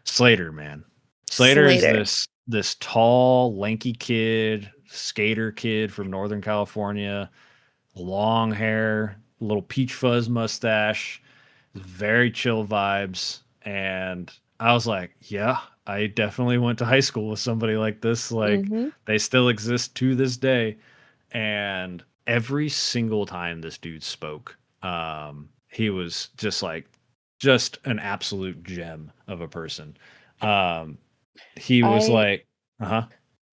Slater, man. Slater is Slater. this tall, lanky kid, skater kid from Northern California, long hair, little peach fuzz mustache, very chill vibes. And I was like, yeah, I definitely went to high school with somebody like this. Like, Mhm. they still exist to this day. And every single time this dude spoke, he was just an absolute gem of a person. Um, he was I like, uh-huh.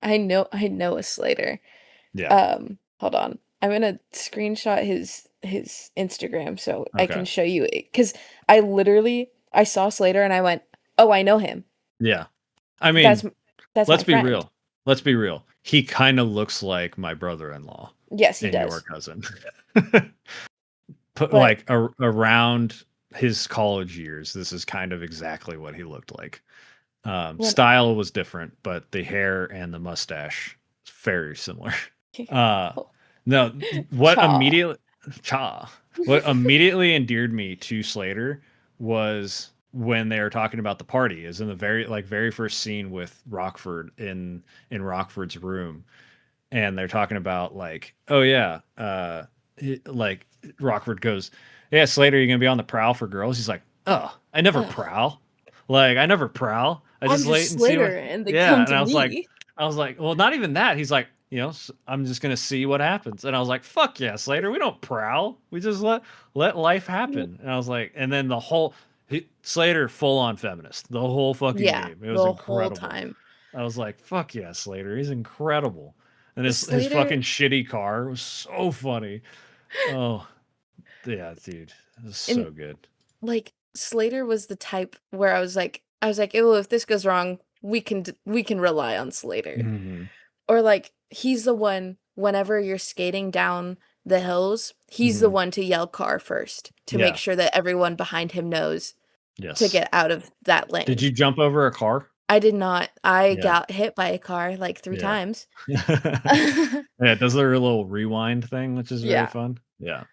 I know a Slater. Yeah. Hold on. I'm gonna screenshot his Instagram so I can Okay. show you it because I saw Slater and I went, "Oh, I know him. Yeah. I That's mean, m that's my let's be friend." real. Let's be real. He kind of looks like my brother-in-law Yes, he and your does. cousin. Put But like around his college years, this is kind of exactly what he looked like. when Style was different, but the hair and the mustache very similar. Uh, oh, no, what Cha. immediately cha what immediately endeared me to Slater was when they were talking about the party. Is in the very first scene with Rockford in Rockford's room, and they're talking about like, oh yeah, like Rockford goes, yeah, Slater, you gonna be on the prowl for girls? He's like, oh, I never Ugh. prowl. Like, I never prowl. I I'm just just wait and see what. Slater and they Yeah, come and to me. I was like, well, not even that. He's like, I'm just gonna see what happens. And I was like, fuck yeah, Slater, we don't prowl. We just let life happen. And I was like, and then Slater full on feminist the whole fucking Yeah, game. It was the whole incredible. time. I was like, fuck yeah, Slater, he's incredible. And his Slater fucking shitty car was so funny. Oh yeah, dude, it was and so good. like Slater was the type where I was like, "Oh, if this goes wrong, we can rely on Slater." Hmm. Or like he's the one whenever you're skating down the hills, he's the Hmm. one to yell car first to make Yeah. sure that everyone behind him knows to Yes. get out of that Did lane. you jump over a car? I did not. I Yeah. got hit by a car like 3 Yeah. times. Yeah, it does their little rewind thing, which is very Yeah. fun. Yeah.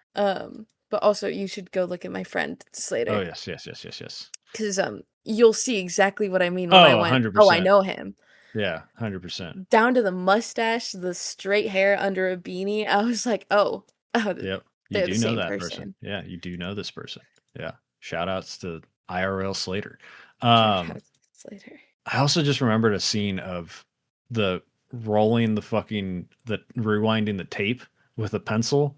But also you should go look at my friend Oh, Slater yes, yes, yes, yes, yes. 'cause, you'll see exactly what I mean when I Oh, went, "Oh, I 100%. know him." Yeah, 100%. Down to the mustache, the straight hair under a beanie, I was like, "Oh, oh, Yep. You they're the do know same that person. person." Yeah, you do know this person. Yeah. Shout outs to IRL Slater. Shout Um, out Slater. I also just remembered a scene of the rolling the fucking the rewinding the tape with a pencil.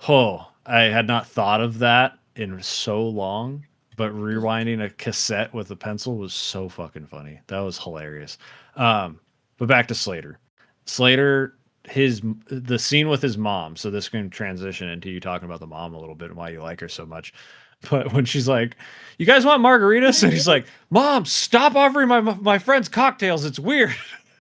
Oh, I had not thought of that in so long, but rewinding a cassette with a pencil was so fucking funny. That was hilarious. But back to Slater. Slater, his the scene with his mom. So this can transition into you talking about the mom a little bit and why you like her so much. But when she's like, "You guys want margaritas?" and he's like, "Mom, stop offering my friends cocktails. It's weird."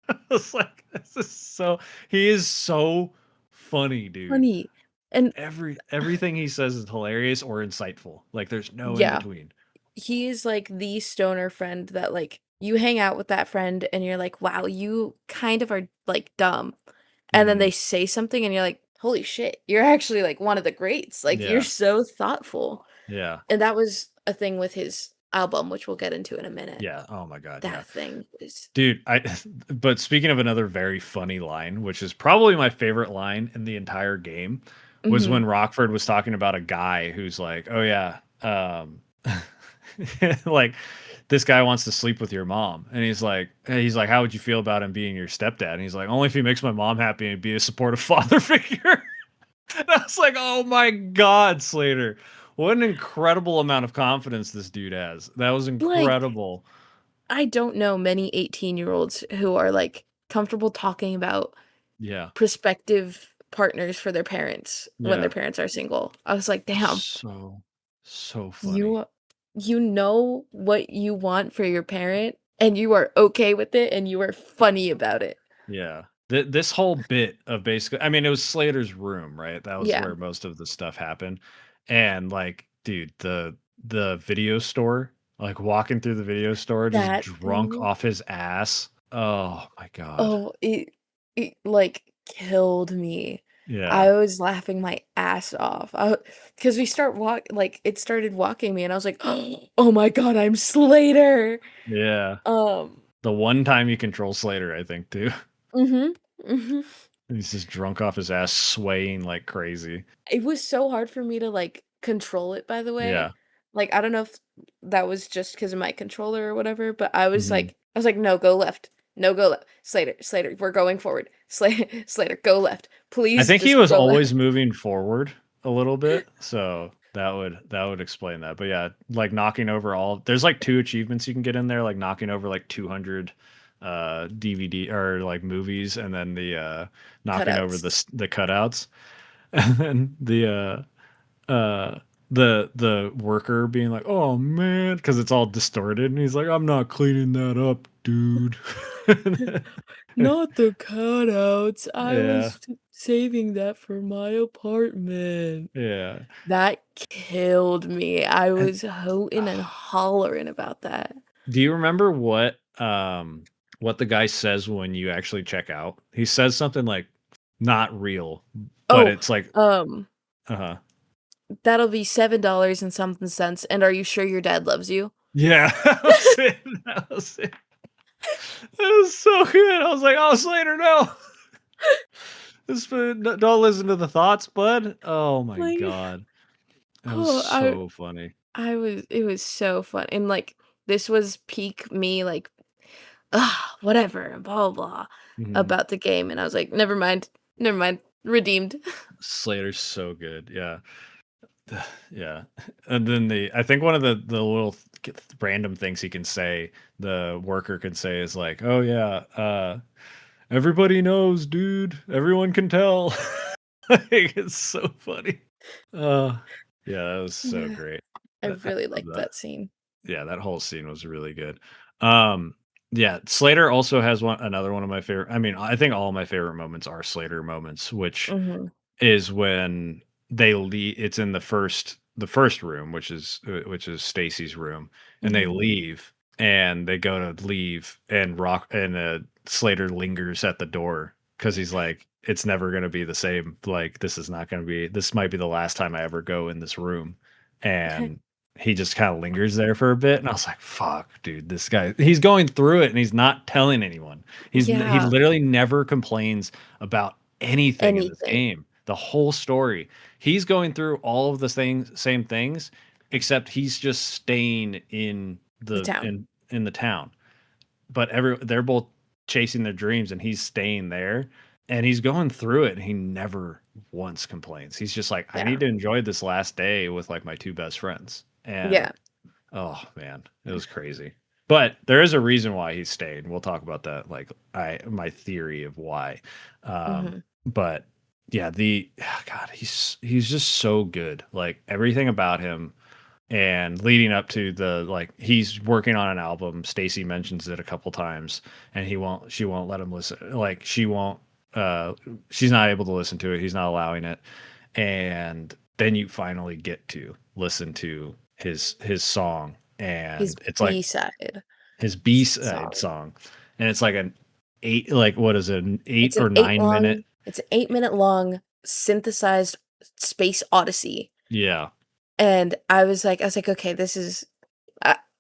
I was like, "This is so." He is so funny, dude. Funny. And Everything he says is hilarious or insightful. Like there's no in yeah, between. he is like the stoner friend that like you hang out with that friend and you're like, wow, you kind of are like dumb. And then Hmm. they say something and you're like, holy shit, you're actually like one of the greats. Like you're Yeah, so thoughtful. yeah, And that was a thing with his album, which we'll get into in a minute. yeah. Oh my god, yeah, That thing was dude. I. But speaking of another very funny line, which is probably my favorite line in the entire game, was mhm. when Rockford was talking about a guy who's like, "Oh yeah, like this guy wants to sleep with your mom," and he's like, "How would you feel about him being your stepdad?" And he's like, "Only if he makes my mom happy and be a supportive father figure." And I was like, oh my God, Slater. What an incredible amount of confidence this dude has. That was Like, incredible. I don't know many 18-year-olds who are like comfortable talking about Yeah. prospective partners for their parents when their Yeah. parents are single. I was like, damn, So, so funny. you you know what you want for your parent and you are okay with it and you are funny about it. Yeah. This whole bit of basically, I mean, it was Slater's room, right? That was Yeah. where most of the stuff happened. And like, dude, the video store, like walking through the video store, just That drunk thing, off his ass. Oh my God. oh, it like killed me. Yeah. I was laughing my ass off. Because we start walk like it started walking me and I was like, "Oh my God, I'm Slater." Yeah. Um, The one time you control Slater, I think, too. mhm. Mhm. He's just drunk off his ass, swaying like crazy. It was so hard for me to, like, control it, by the way. Yeah. Like, I don't know if that was just because of my controller or whatever, but Mhm. I was like, "No, go left. No, go left. Slater, Slater, we're going forward. Slater, go left. I Please think he just was go left." always moving forward a little bit, so that would explain that. But yeah, like knocking over all there's like 2 achievements you can get in there, like knocking over like 200 DVD or like movies and then the knocking over Cutouts. the cutouts and then uh the worker being like, "Oh man," because it's all distorted, and he's like, "I'm not cleaning that up, dude." Not the cutouts. I Yeah, was saving that for my apartment. yeah. That killed me. I And was hooting and hollering about that. do you remember what the guy says when you actually check out? He says something like, "Not real," but Oh, it's like, um, uh-huh. that'll be $7 and something cents, and are you sure your dad loves you? Yeah, that was it. That was it. That was so good. I was like, "Oh, Slater, no." This don't listen to the thoughts, bud. Oh my Like, god. That was oh, so funny. I was it was so fun, and, like, this was peak me, like, "Ugh, whatever, blah, blah, blah," Mhm. about the game, and I was like, never mind, redeemed." Slater's so good. Yeah. Yeah. And then I think one of the little random things he can say, the worker can say is like, "Oh yeah, everybody knows, dude. Everyone can tell." Like, it's so funny. Uh yeah, that was so Yeah, great. I I really love liked that. that scene. Yeah, that whole scene was really good. Um, yeah, Slater also has another one of my favorite. I mean, I think all my favorite moments are Slater moments, which Mhm, is when they leave. It's in the first room, which is Stacy's room, and they mhm. leave and they go to leave, and Slater lingers at the door because he's like, it's never going to be the same. Like this is not going to be. This might be the last time I ever go in this room, and he just kind of lingers there for a bit, and I was like, fuck, dude, this guy, he's going through it and he's not telling anyone. He Yeah, literally never complains about anything in this anything. game. The whole story. He's going through all of the same things except he's just staying The town. in the town. But they're both chasing their dreams, and he's staying there, and he's going through it, and he never once complains. He's just like, I Yeah. need to enjoy this last day with like my two best friends. And Yeah. oh man, it was crazy. But there is a reason why he stayed. We'll talk about that. Like my theory of why. Hmm. But yeah, God, he's just so good. Like everything about him, and leading up to the like he's working on an album. Stacy mentions it a couple times, and she won't let him listen. Like uh she's not able to listen to it. He's not allowing it. And then you finally get to listen to his song, His and it's like B-side his B-side song. song, and it's like an eight, like what is it, an It's eight an or 9 minute. it's an 8 minute long synthesized space odyssey. Yeah, And I was like, okay, this is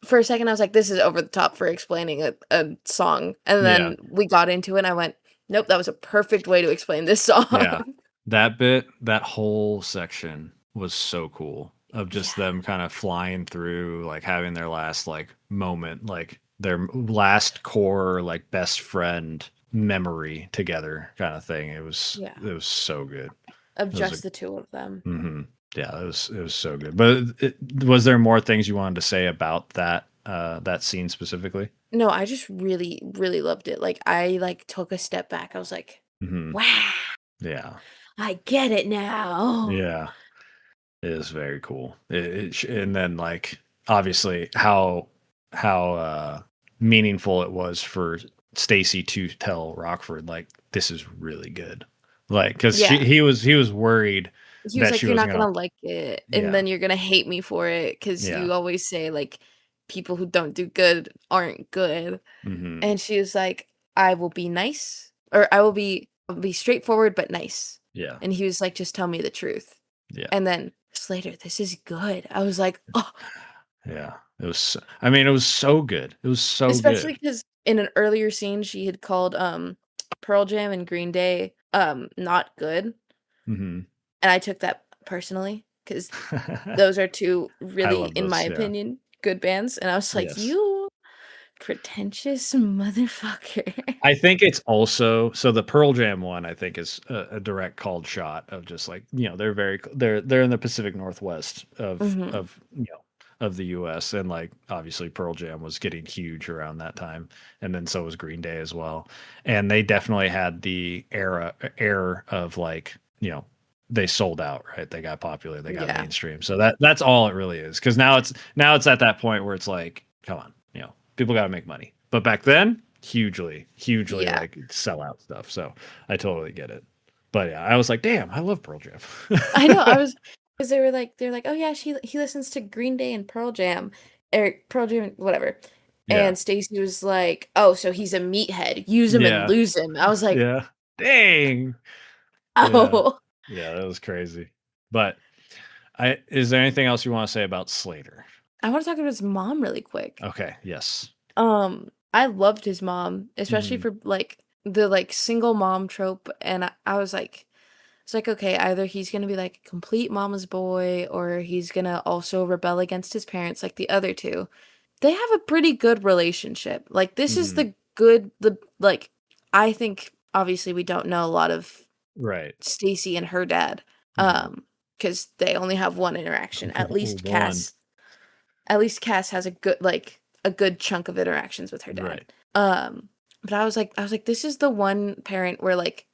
for a second I was like, this is over the top for explaining a song. And yeah, then we got into it and I went, nope, that was a perfect way to explain this yeah. song. That whole section was so cool, of Yeah. just them kind of flying through, like having their last like moment, like their last core like best friend memory together kind of thing. Yeah. It was so good. Of It was a just the two of them. yeah, it was so good. But was there more things you wanted to say about that scene specifically? No, I just really, really loved it. Like I like took a step back. I was like, Hmm. wow, Yeah, I get it now. yeah. It is very cool. And then like obviously how meaningful it was for Stacy to tell Rockford like this is really good. Like cuz Yeah. he was worried He was that like, she "You're was not going to. gonna like it, and Yeah. then you're gonna hate me for it, cause Yeah. you always say, like, people who don't do good aren't good." Mhm. And she was like, "I will be nice, or I'll be straightforward but nice." Yeah. And he was like, "Just tell me the truth." Yeah. And then Slater, "This is good." I was like, "Oh," Yeah. I mean it was so good. It was so especially good. because in an earlier scene, she had called, Pearl Jam and Green Day, not good, Mhm. and I took that personally because those are 2 I really, love in my those. Yeah. opinion, good bands, and I was like, Yes. "You pretentious motherfucker." I think it's also so the Pearl Jam one I think is a direct called shot of just like, they're in the Pacific Northwest Mhm. of the US, and like obviously Pearl Jam was getting huge around that time, and then so was Green Day as well. And they definitely had the era of like, they sold out, right? They got popular, they got Yeah. mainstream. So that's all it really is. Cuz now it's at that point where it's like, come on, people got to make money. But back then, hugely Yeah. like sellout stuff. So I totally get it. But yeah, I was like, damn, I love Pearl Jam. I know, I was, because they're like, "Oh, yeah, he listens to Green Day and Pearl Jam," or Pearl Jam, whatever, Yeah. and Stacey was like, "Oh, so he's a meathead. Use him and Yeah. lose him." I was like, Yeah. Dang. Yeah. "Oh." Yeah, that was crazy. But I is there anything else you want to say about Slater? I wanna talk about his mom really quick. Okay. Yes. I loved his mom, especially Hmm. for, like, the, like, single mom trope, and I was like, it's like, okay, either he's gonna be like a complete mama's boy or he's gonna also rebel against his parents like the other two. They have a pretty good relationship. Like this is Hmm. the like I think obviously we don't know a lot of Right. Stacy and her dad. Hmm. Because they only have one interaction. One. At least Cass has a good chunk of interactions with her dad. Right. But I was like, this is the one parent where like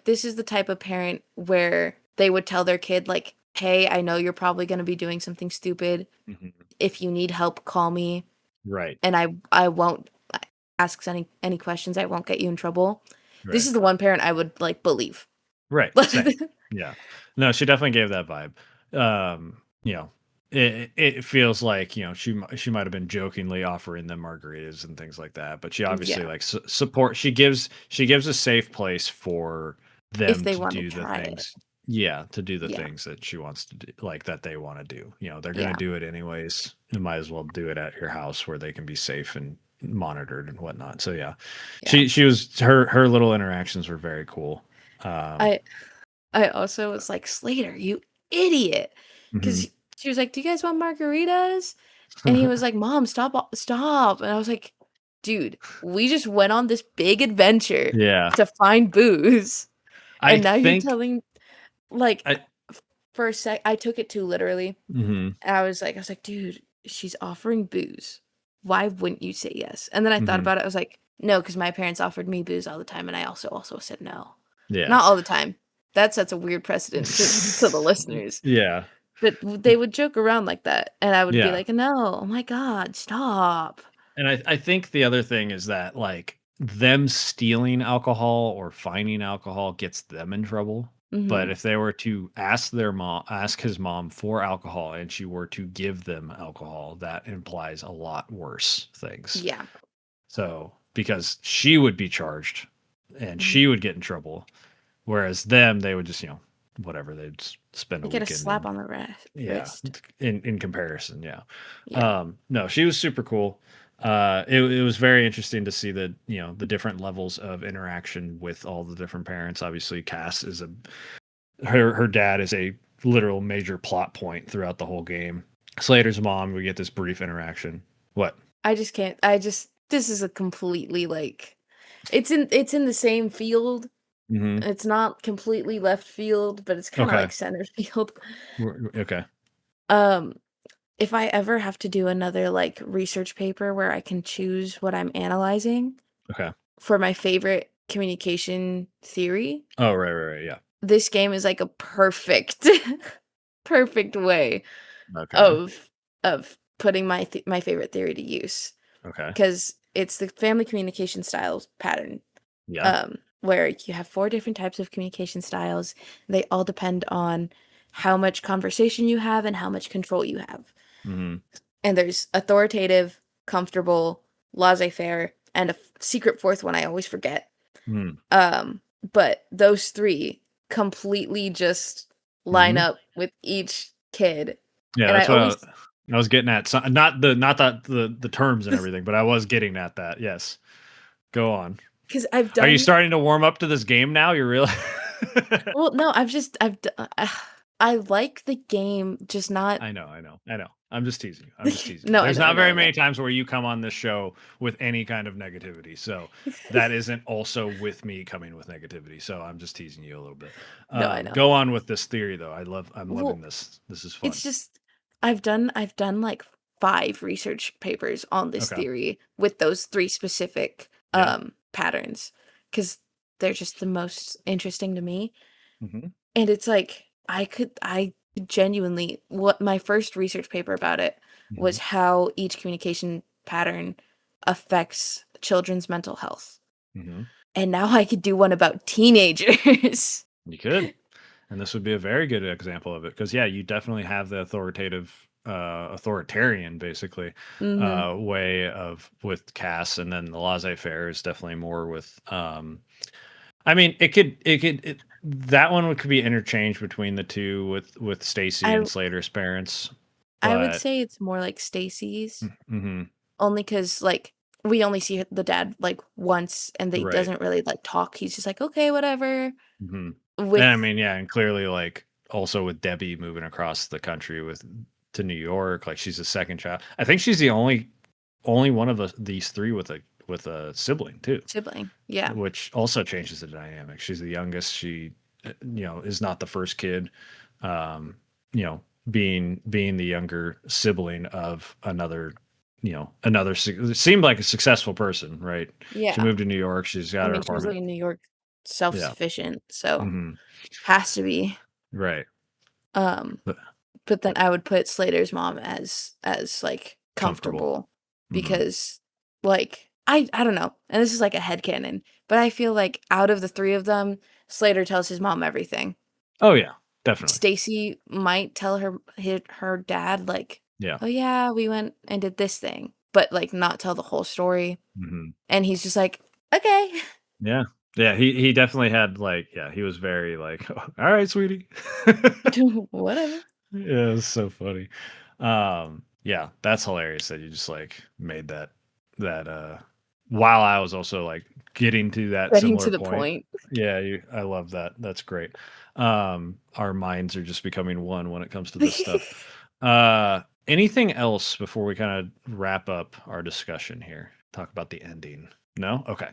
this is the type of parent where they would tell their kid like, "Hey, I know you're probably going to be doing something stupid. Hmm. If you need help, call me Right. and I won't ask any questions. I won't get you in trouble." This Right. is the one parent I would like believe. Right. Same. Yeah. No, she definitely gave that vibe. Um, you know, it feels like, she might have been jokingly offering them margaritas and things like that, but she obviously Yeah, like support. She gives a safe place for if them they to want to do the try it. things. Yeah, to do the Yeah. things that she wants to do, like that they want to do. They're going to Yeah. do it anyways. You might as well do it at your house where they can be safe and monitored and whatnot. So yeah, Yeah. she was her little interactions were very cool. Um, I I also was like, "Slater, you idiot." mhm. Cuz she was like, "Do you guys want margaritas?" And he was like, "Mom, stop." And I was like, "Dude, we just went on this big adventure Yeah. to find booze, I and now you're think telling like I for a sec I took it too literally. Mhm, And I was like, "Dude, she's offering booze. Why wouldn't you say yes?" And then I thought mhm. about it. I was like, "No, because my parents offered me booze all the time, and I also said no. Yeah. Not all the time. That sets a weird precedent to the listeners. Yeah. But they would joke around like that, and I would be Yeah. like, "No, oh my god, stop." And I think the other thing is that, like, them stealing alcohol or finding alcohol gets them in trouble, but Mhm. if they were to ask his mom for alcohol and she were to give them alcohol, that implies a lot worse things. Yeah. So, because she would be charged and Mhm. she would get in trouble, whereas them, they would just, whatever, they'd spend They a get a weekend slap and on the yeah, wrist. in comparison, yeah. Yeah. No, she was super cool. It was very interesting to see the different levels of interaction with all the different parents. Obviously, Cass is her dad is a literal major plot point throughout the whole game. Slater's mom, we get this brief interaction. What? I just can't I just this is a completely, like it's in the same field. Hmm. It's not completely left field, but it's kinda Okay. like center field. Okay. Um, if I ever have to do another, like, research paper where I can choose what I'm analyzing Okay. for my favorite communication theory, Oh, right. Yeah. this game is like a perfect perfect way Okay. of putting my favorite theory to use Okay. because it's the family communication styles pattern, Yeah. where you have 4 different types of communication styles. They all depend on how much conversation you have and how much control you have. Hmm. And there's authoritative, comfortable, laissez-faire, and a secret fourth one I always forget. Hmm. Um, but those 3 completely just line Hmm. up with each kid, Yeah, and I that's what always I was getting at. So, not that the terms and everything, but I was getting at that. Yes. Go on. because 'cause I've Are you done starting to warm up to this game now? You're really well, no, I like the game, just not I know. I'm just teasing you. I'm just teasing you. no, There's I not know, very I know. many times where you come on this show with any kind of negativity. So that isn't also with me coming with negativity. So I'm just teasing you a little bit. No, I know. Go on with this theory though. I'm loving Well, this. This is it's fun. just I've done, like, 5 research papers on this Okay. theory with those 3 specific, Yeah. patterns, because 'cause they're just the most interesting to me, Hmm. and it's like, I genuinely what my first research paper about it Hmm. was how each communication pattern affects children's mental health, Hmm. and now I could do one about teenagers. You could. And this would be a very good example of it because yeah, you definitely have the authoritarian basically Mhm. way of with Cass, and then the laissez-faire is definitely more with I mean that one could be interchanged between the two with Stacy I and Slater's parents, I would but say it's more like Stacy's. hmm. Only 'cause, like, we only see the dad, like, once, and they Right. doesn't really, like, talk. He's just like, "Okay, whatever." Hmm. And I With mean, yeah, and clearly, like, also with Debbie moving across the country with to New York, like she's a second child. I think she's the only one of these three with a sibling too, sibling. Yeah. which also changes the dynamic. She's the youngest. She, is not the first kid. Um, being the younger sibling of another, it seemed like a successful person, right? She Yeah. moved to New York. She's I got her mean, she was apartment. living in New York, Yeah. self-sufficient, so Hmm. has to be. Right. Um, But but then I would put Slater's mom like, comfortable. comfortable Mhm. because, like, I don't know, and this is, like, a headcanon, but I feel like out of the 3 of them, Slater tells his mom everything. Oh, yeah, definitely. Stacy might tell her dad, like, Yeah. "Oh, yeah, we went and did this thing," but, like, not tell the whole story, Mhm. and he's just like, "Okay." Yeah. Yeah, he definitely had, like yeah, he was very like, "Alright, sweetie." Whatever. Yeah, it was so funny. Yeah, that's hilarious that you just, like, made that while I was also, like, getting to that Getting to similar the point. point. Yeah, I love that. That's great. Our minds are just becoming one when it comes to this stuff. Anything else before we kind of wrap up our discussion here? Talk about the ending. No? Okay.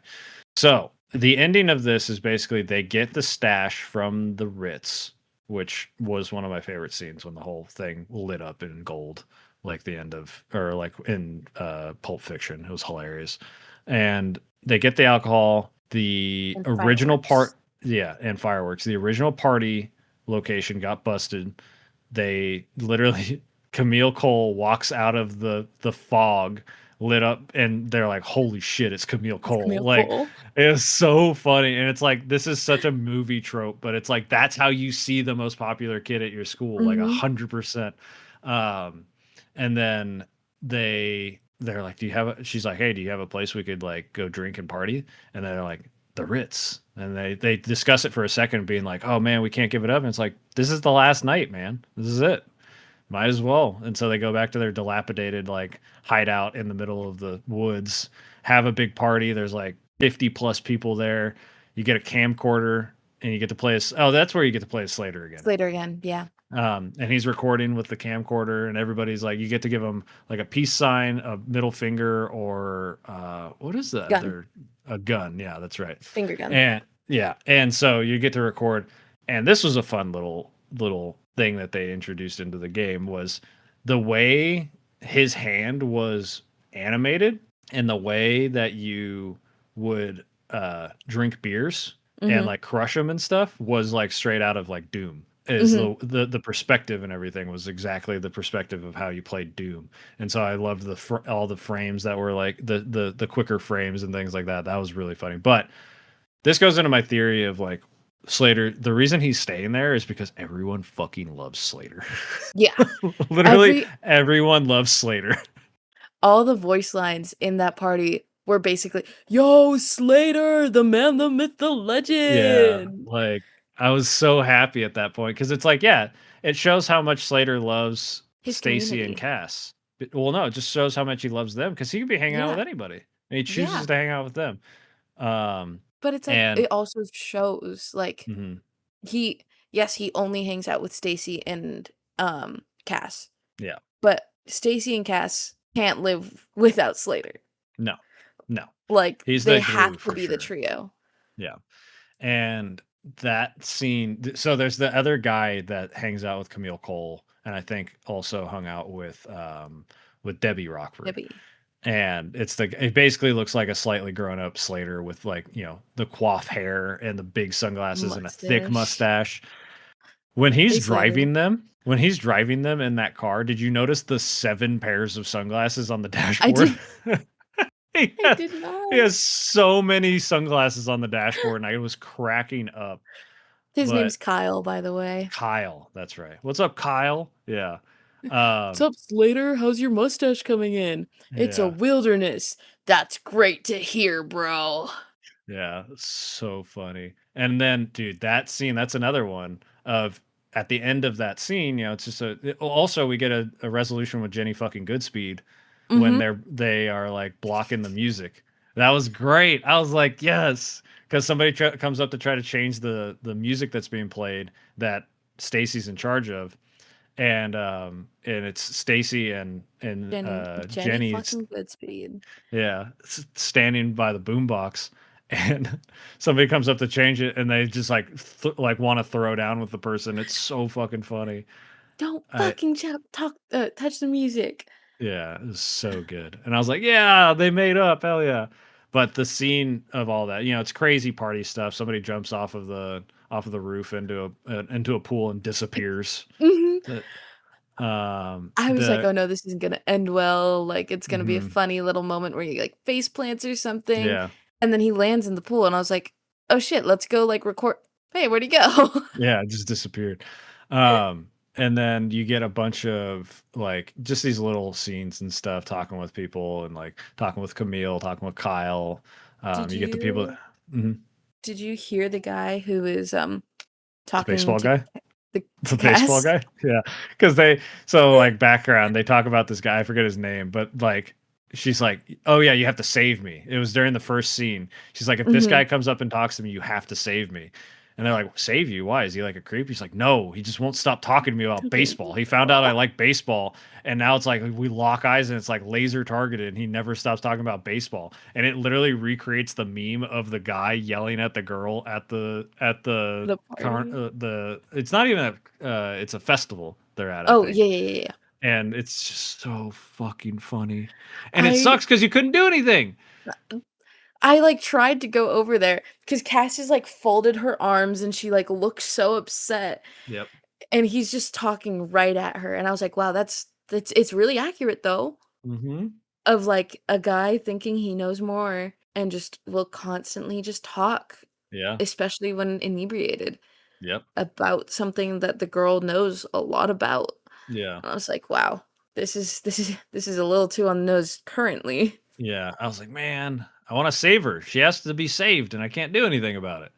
So the ending of this is basically they get the stash from the Ritz, which was one of my favorite scenes when the whole thing lit up in gold, like the end of, or like in Pulp Fiction. It was hilarious. And they get the alcohol, the And original fireworks. part, yeah, and fireworks. The original party location got busted. They literally Camille Cole walks out of the fog lit up and they're like, holy shit, it's Camille It's Cole. Camille Like Cole. it was so funny. And it's like this is such a movie trope, but it's like that's how you see the most popular kid at your school, like Hmm. 100%. Um and then they're like, do you have a, she's like, hey, do you have a place we could like go drink and party? And they're like, the Ritz. And they discuss it for a second, being like, oh man, we can't give it up. And it's like, this is the last night, man. This is it. Might as well. And so they go back to their dilapidated like hideout in the middle of the woods, have a big party. There's like 50 plus people there. You get a camcorder and you get to play a, oh, that's where you get to play a Slater again. Slater again. Yeah. And he's recording with the camcorder, and everybody's like, you get to give him like a peace sign, a middle finger, or what is that? Gun. They're a gun. Yeah, that's right. Finger gun. And yeah, and so you get to record, and this was a fun little thing that they introduced into the game was the way his hand was animated and the way that you would drink beers and Hmm. like crush them and stuff was like straight out of like Doom. Is Hmm. the perspective and everything was exactly the perspective of how you played Doom, and so I loved all the frames that were like the quicker frames and things like that. That was really funny. But this goes into my theory of like Slater. The reason he's staying there is because everyone fucking loves Slater. Yeah. Literally, Every everyone loves Slater. all the voice lines in that party were basically, "Yo, Slater, the man, the myth, the Yeah, legend." like I was so happy at that point because it's like, yeah, it shows how much Slater loves His Stacy and community. Cass. Well, no, it just shows how much he loves them because he could be hanging out with Yeah. anybody, and he chooses Yeah. to hang out with them. Um, But it's like and it also shows like mhm, he yes, he only hangs out with Stacy and Cass. yeah, But Stacy and Cass can't live without Slater. no, no, Like he's they the have glue to for be the sure. trio. Yeah. And that scene, so there's the other guy that hangs out with Camille Cole, and I think also hung out with Debbie Rockford. Debbie. And it basically looks like a slightly grown up Slater with like, the coif hair and the big sunglasses and a thick Mustache. mustache. Hey Slater. When he's driving them in that car, did you notice the 7 pairs of sunglasses on the I dashboard? did he I has, did he not. has so many sunglasses on the dashboard, and I was cracking up. His name's But Kyle, by the way. Kyle, that's right. What's up, Kyle? Yeah. What's Um, up, Slater? How's your mustache coming in? It's a yeah. wilderness. That's great to hear, bro. Yeah. So funny. And then, dude, that scene, that's another one of at the end of that scene, it's just also we get a resolution with Jenny fucking Goodspeed when Mm-hmm. they are like blocking the music. That was great. I was like, yes, because somebody comes up to try to change the music that's being played that Stacy's in charge of, and it's Stacy and Jenny Jenny, fucking Goodspeed. yeah, standing by the boombox, and somebody comes up to change it, and they just like like want to throw down with the person. It's so fucking funny. Don't I fucking touch the music. Yeah, it was so good. And I was like, yeah, they made up. Hell yeah. But the scene of all that, it's crazy party stuff. Somebody jumps off of the roof into a pool and disappears. Hmm. The I was like, the oh no, this isn't gonna end well. Like it's gonna be a mhm, funny little moment where he like face plants or something, yeah. and then he lands in the pool, and I was like, oh shit, let's go like record. Hey, where'd he go? Yeah, it just disappeared. And then you get a bunch of like just these little scenes and stuff, talking with people and like talking with Camille, talking with Kyle. Did You get the people. you Mhm. did you hear the guy who is The talking baseball to guy. the The baseball cast? guy? Yeah. Because so like background, they talk about this guy, I forget his name, but like, she's like, oh yeah, you have to save me. It was during the first scene. She's like, if this Hmm. guy comes up and talks to me, you have to save me. And they're like, save you? Why? Is he like a creep? He's like, no, he just won't stop talking to me about Okay. baseball. He found out I like baseball, and now it's like we lock eyes and it's like laser targeted, and he never stops talking about baseball. And it literally recreates the meme of the guy yelling at the girl at The party. the it's not even it's a festival they're at, I Oh, think. yeah, yeah, yeah, yeah. And it's just so fucking funny. And it I sucks because you couldn't do anything. I, like, tried to go over there because Cassie's, like, folded her arms and she, like, looks so upset, Yep. and he's just talking right at her, and I was like, "Wow, that's it's really accurate, though, Mm-hmm. of, like, a guy thinking he knows more and just will constantly just talk, Yeah. especially when inebriated, Yep. about something that the girl knows a lot about." Yeah. And I was like, "Wow, this is a little too on the nose currently." Yeah. I was like, man, I want to save her. She has to be saved, and I can't do anything about it.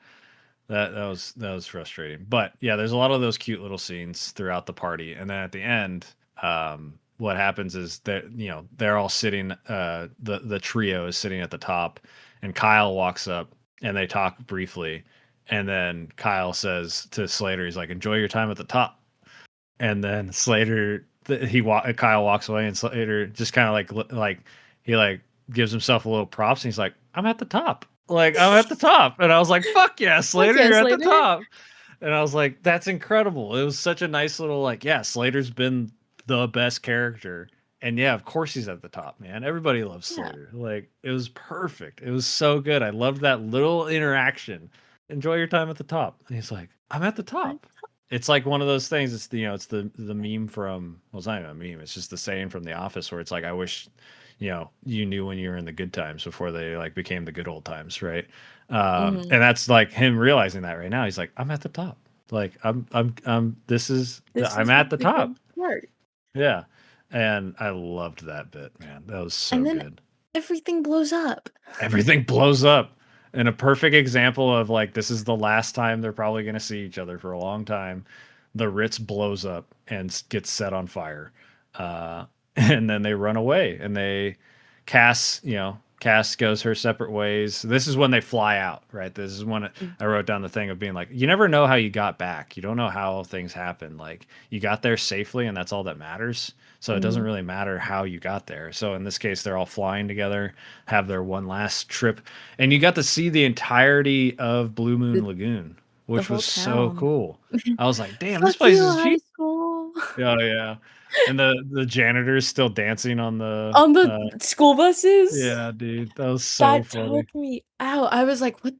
That was frustrating. But yeah, there's a lot of those cute little scenes throughout the party, and then at the end, what happens is that they're all sitting. The trio is sitting at the top, and Kyle walks up, and they talk briefly, and then Kyle says to Slater, he's like, "Enjoy your time at the top." And then Slater, Kyle walks away, and Slater just kind of like he like gives himself a little props, and he's like, "I'm at the top." Like, I'm at the top. And I was like, fuck yeah, Like, Slater, you're yes, at the later. top. And I was like, that's incredible. It was such a nice little, like, yeah, Slater's been the best character. And yeah, of course he's at the top, man. Everybody loves Yeah. Slater. Like, it was perfect. It was so good. I loved that little interaction. Enjoy your time at the top. And he's like, I'm at the I top. It's like one of those things. It's it's the meme from, well, it's not even a meme. It's just the saying from The Office where it's like, I wish you knew when you were in the good times before they like became the good old times, right? Mhm. And that's like him realizing that right now. He's like, I'm at the top. Like This I'm is at the the top. good part. Yeah. And I loved that bit, man. That was And so then good. everything blows up. Everything blows up. And a perfect example of like this is the last time they're probably going to see each other for a long time. The Ritz blows up and gets set on fire. And then they run away, and Cass goes her separate ways. This is when they fly out, right? This is when Mm, I wrote down the thing of being like, you never know how you got back. You don't know how things happen. Like you got there safely, and that's all that matters. So it doesn't mhm. really matter how you got there. So in this case, they're all flying together, have their one last trip, and you got to see the entirety of Blue Moon The Lagoon, the which whole was so town. cool. I was like, damn, this "Fuck place you, is high huge. school." Oh yeah. And the janitor's still dancing on the On the school buses? yeah, dude. That was so That funny. took me out. I was like, "What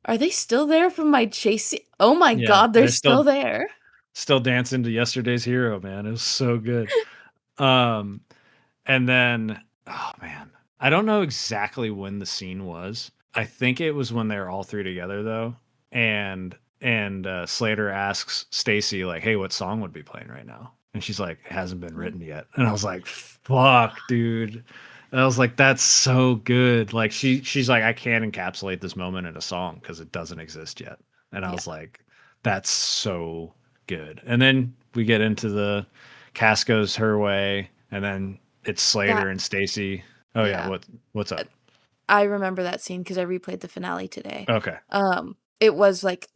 are they still there from my chase scene? Oh my Yeah, god, they're they're still there." still dancing to Yesterday's Hero, man. It was so good. Um and then oh man, I don't know exactly when the scene was. I think it was when they were all three together though. And Slater asks Stacy like, "Hey, what song would be playing right now?" And she's like, "It hasn't been Mm, written yet." And I was like, "Fuck, dude." And I was like, "That's so good." Like she's like, "I can't encapsulate this moment in a song because it doesn't exist yet." And I yeah. was like, "That's so good." And then we get into the Cass goes her way, and then it's That Slater and Stacy. Oh yeah, yeah. what's Uh, up? I remember that scene because I replayed the finale today. Okay. It was like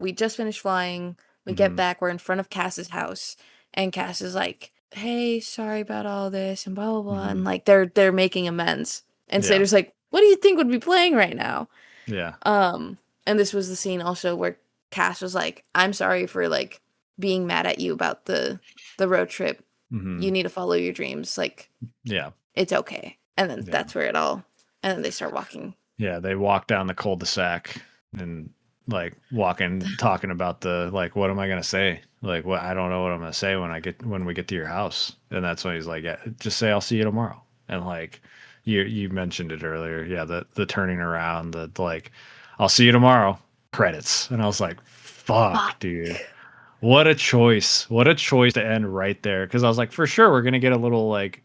we just finished flying, we get Hmm. back, we're in front of Cass's house, and Cass is like, "Hey, sorry about all this," and blah blah blah, Hmm. and like they're making amends. And Yeah. Slater's like, "What do you think would be playing right now?" Yeah. And this was the scene also where Cass was like, "I'm sorry for like being mad at you about the road trip. Hmm. You need to follow your dreams. Like, Yeah. it's okay." And then Yeah. that's where it all and then they start walking. Yeah, they walk down the cul-de-sac and like walking, talking about the like, what am I gonna say? Like, what I don't know what I'm gonna say when we get to your house. And that's when he's like, yeah, just say I'll see you tomorrow. And like, you mentioned it earlier, yeah, the turning around, the like, I'll see you tomorrow. Credits, and I was like, fuck, Fuck. dude, what a choice! What a choice to end right there. Because I was like, for sure, we're gonna get a little like,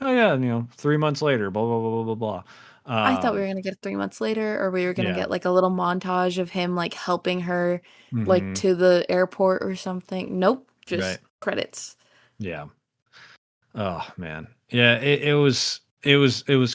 oh yeah, 3 months later, blah blah blah blah blah I blah. thought we were gonna get it 3 months later, or we were gonna Yeah. get, like, a little montage of him, like, helping her, like, Mhm. to the airport or something. Nope, Right. just credits. Yeah. Oh, man. Yeah, it was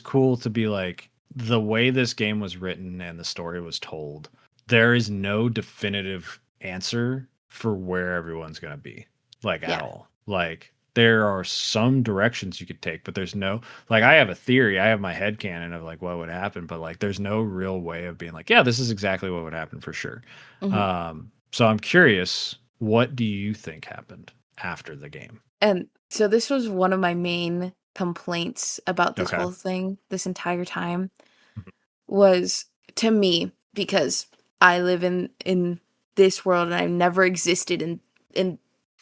cool to be like the way this game was written and the story was told. there is no definitive answer for where everyone's going to be, like at Yeah. all. Like there are some directions you could take, but there's no, like, I have a theory, I have my head canon of like what would happen, but like there's no real way of being like, yeah, this is exactly what would happen for sure. Mhm. So I'm curious, what do you think happened after the game? And so this was one of my main complaints about this Okay. whole thing this entire time Mhm. was to me because I live in this world and I've never existed in In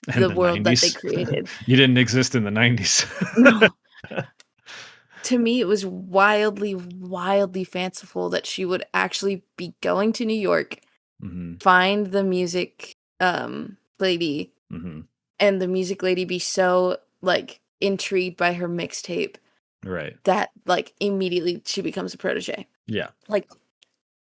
the the world that they 90s. created. You didn't exist in the 90s. No. To me, it was wildly, wildly fanciful that she would actually be going to New York, Hmm. find the music lady, Hmm. and the music lady be so like intrigued by her mixtape Right. that like immediately she becomes a protege. Yeah. Like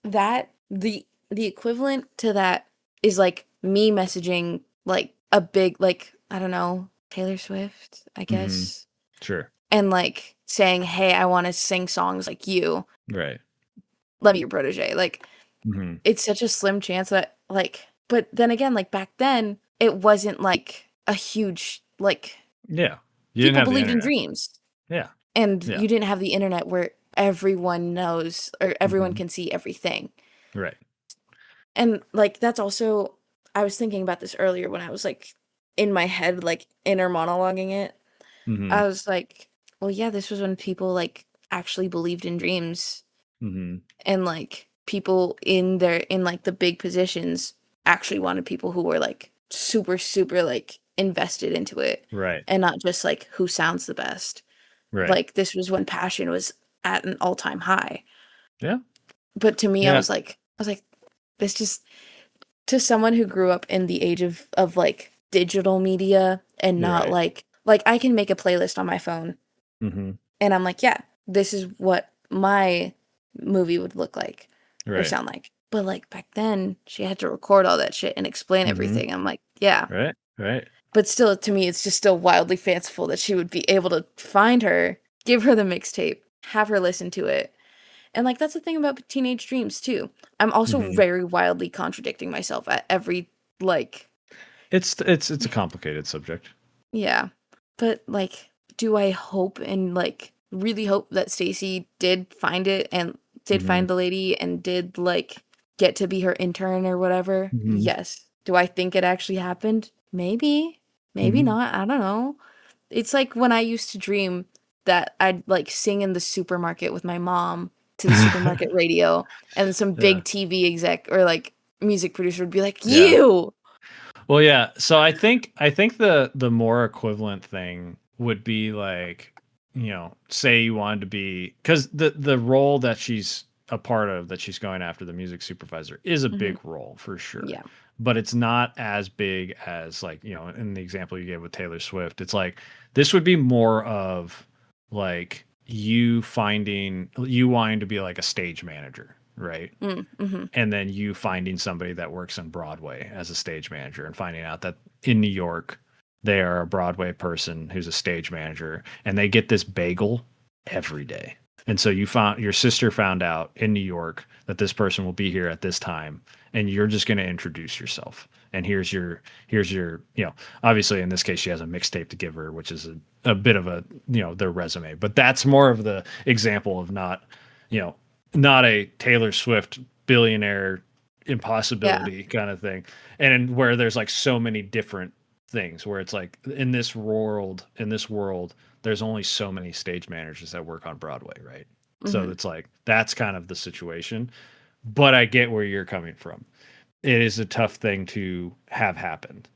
that the equivalent to that is like me messaging like a big like I don't know, Taylor Swift, I Hmm. guess, Sure. and like saying, "Hey, I want to sing songs like you. Right. Let me be your protege." Like Hmm. it's such a slim chance that like but then again, like back then, it wasn't like a huge like Yeah. You didn't people have the believed in internet. dreams. Yeah. And Yeah. you didn't have the internet where everyone knows or everyone Hmm. can see everything. Right. And like that's also I was thinking about this earlier when I was like in my head like inner monologuing it. Hmm. I was like, well yeah, this was when people like actually believed in dreams Hmm. and like people in like the big positions actually wanted people who were like super super like invested into it Right. and not just like who sounds the best. Right. Like this was when passion was at an all-time high. Yeah. But to me, Yeah. I was like, this just to someone who grew up in the age of like digital media and You're not right. like I can make a playlist on my phone Hmm. and I'm like, yeah, this is what my movie would look like or Right. sound like. But like back then, she had to record all that shit and explain Hmm. everything. I'm like, yeah. Right. Right. But still, to me, it's just still wildly fanciful that she would be able to find her, give her the mixtape, have her listen to it. And like that's the thing about teenage dreams too. I'm also Hmm. very wildly contradicting myself at every like It's a complicated subject. yeah. But like do I hope and like really hope that Stacy did find it and did Hmm. find the lady and did like get to be her intern or whatever? Hmm. Yes. Do I think it actually happened? Maybe. Maybe Hmm. not. I don't know. It's like when I used to dream that I'd like sing in the supermarket with my mom to the supermarket radio, and then some Yeah. big TV exec or like music producer would be like, Yeah. "You!" Well, yeah. So I think the more equivalent thing would be like, say you wanted to be, because the role that she's a part of, that she's going after, the music supervisor, is a Mhm. big role for sure. Yeah. But it's not as big as, like, in the example you gave with Taylor Swift, it's like this would be more of like you wanting to be like a stage manager, right? Mhm. And then you finding somebody that works on Broadway as a stage manager and finding out that in New York they are a Broadway person who's a stage manager, and they get this bagel every day. And so your sister found out in New York that this person will be here at this time, and you're just going to introduce yourself. And here's your obviously in this case she has a mixtape to give her, which is a bit of a their resume, but that's more of the example of you know not a Taylor Swift billionaire Yeah. impossibility kind of thing. And where there's like so many different things, where it's like in this world there's only so many stage managers that work on Broadway, right? So Mhm. it's like that's kind of the situation. But I get where you're coming from. It is a tough thing to have happen.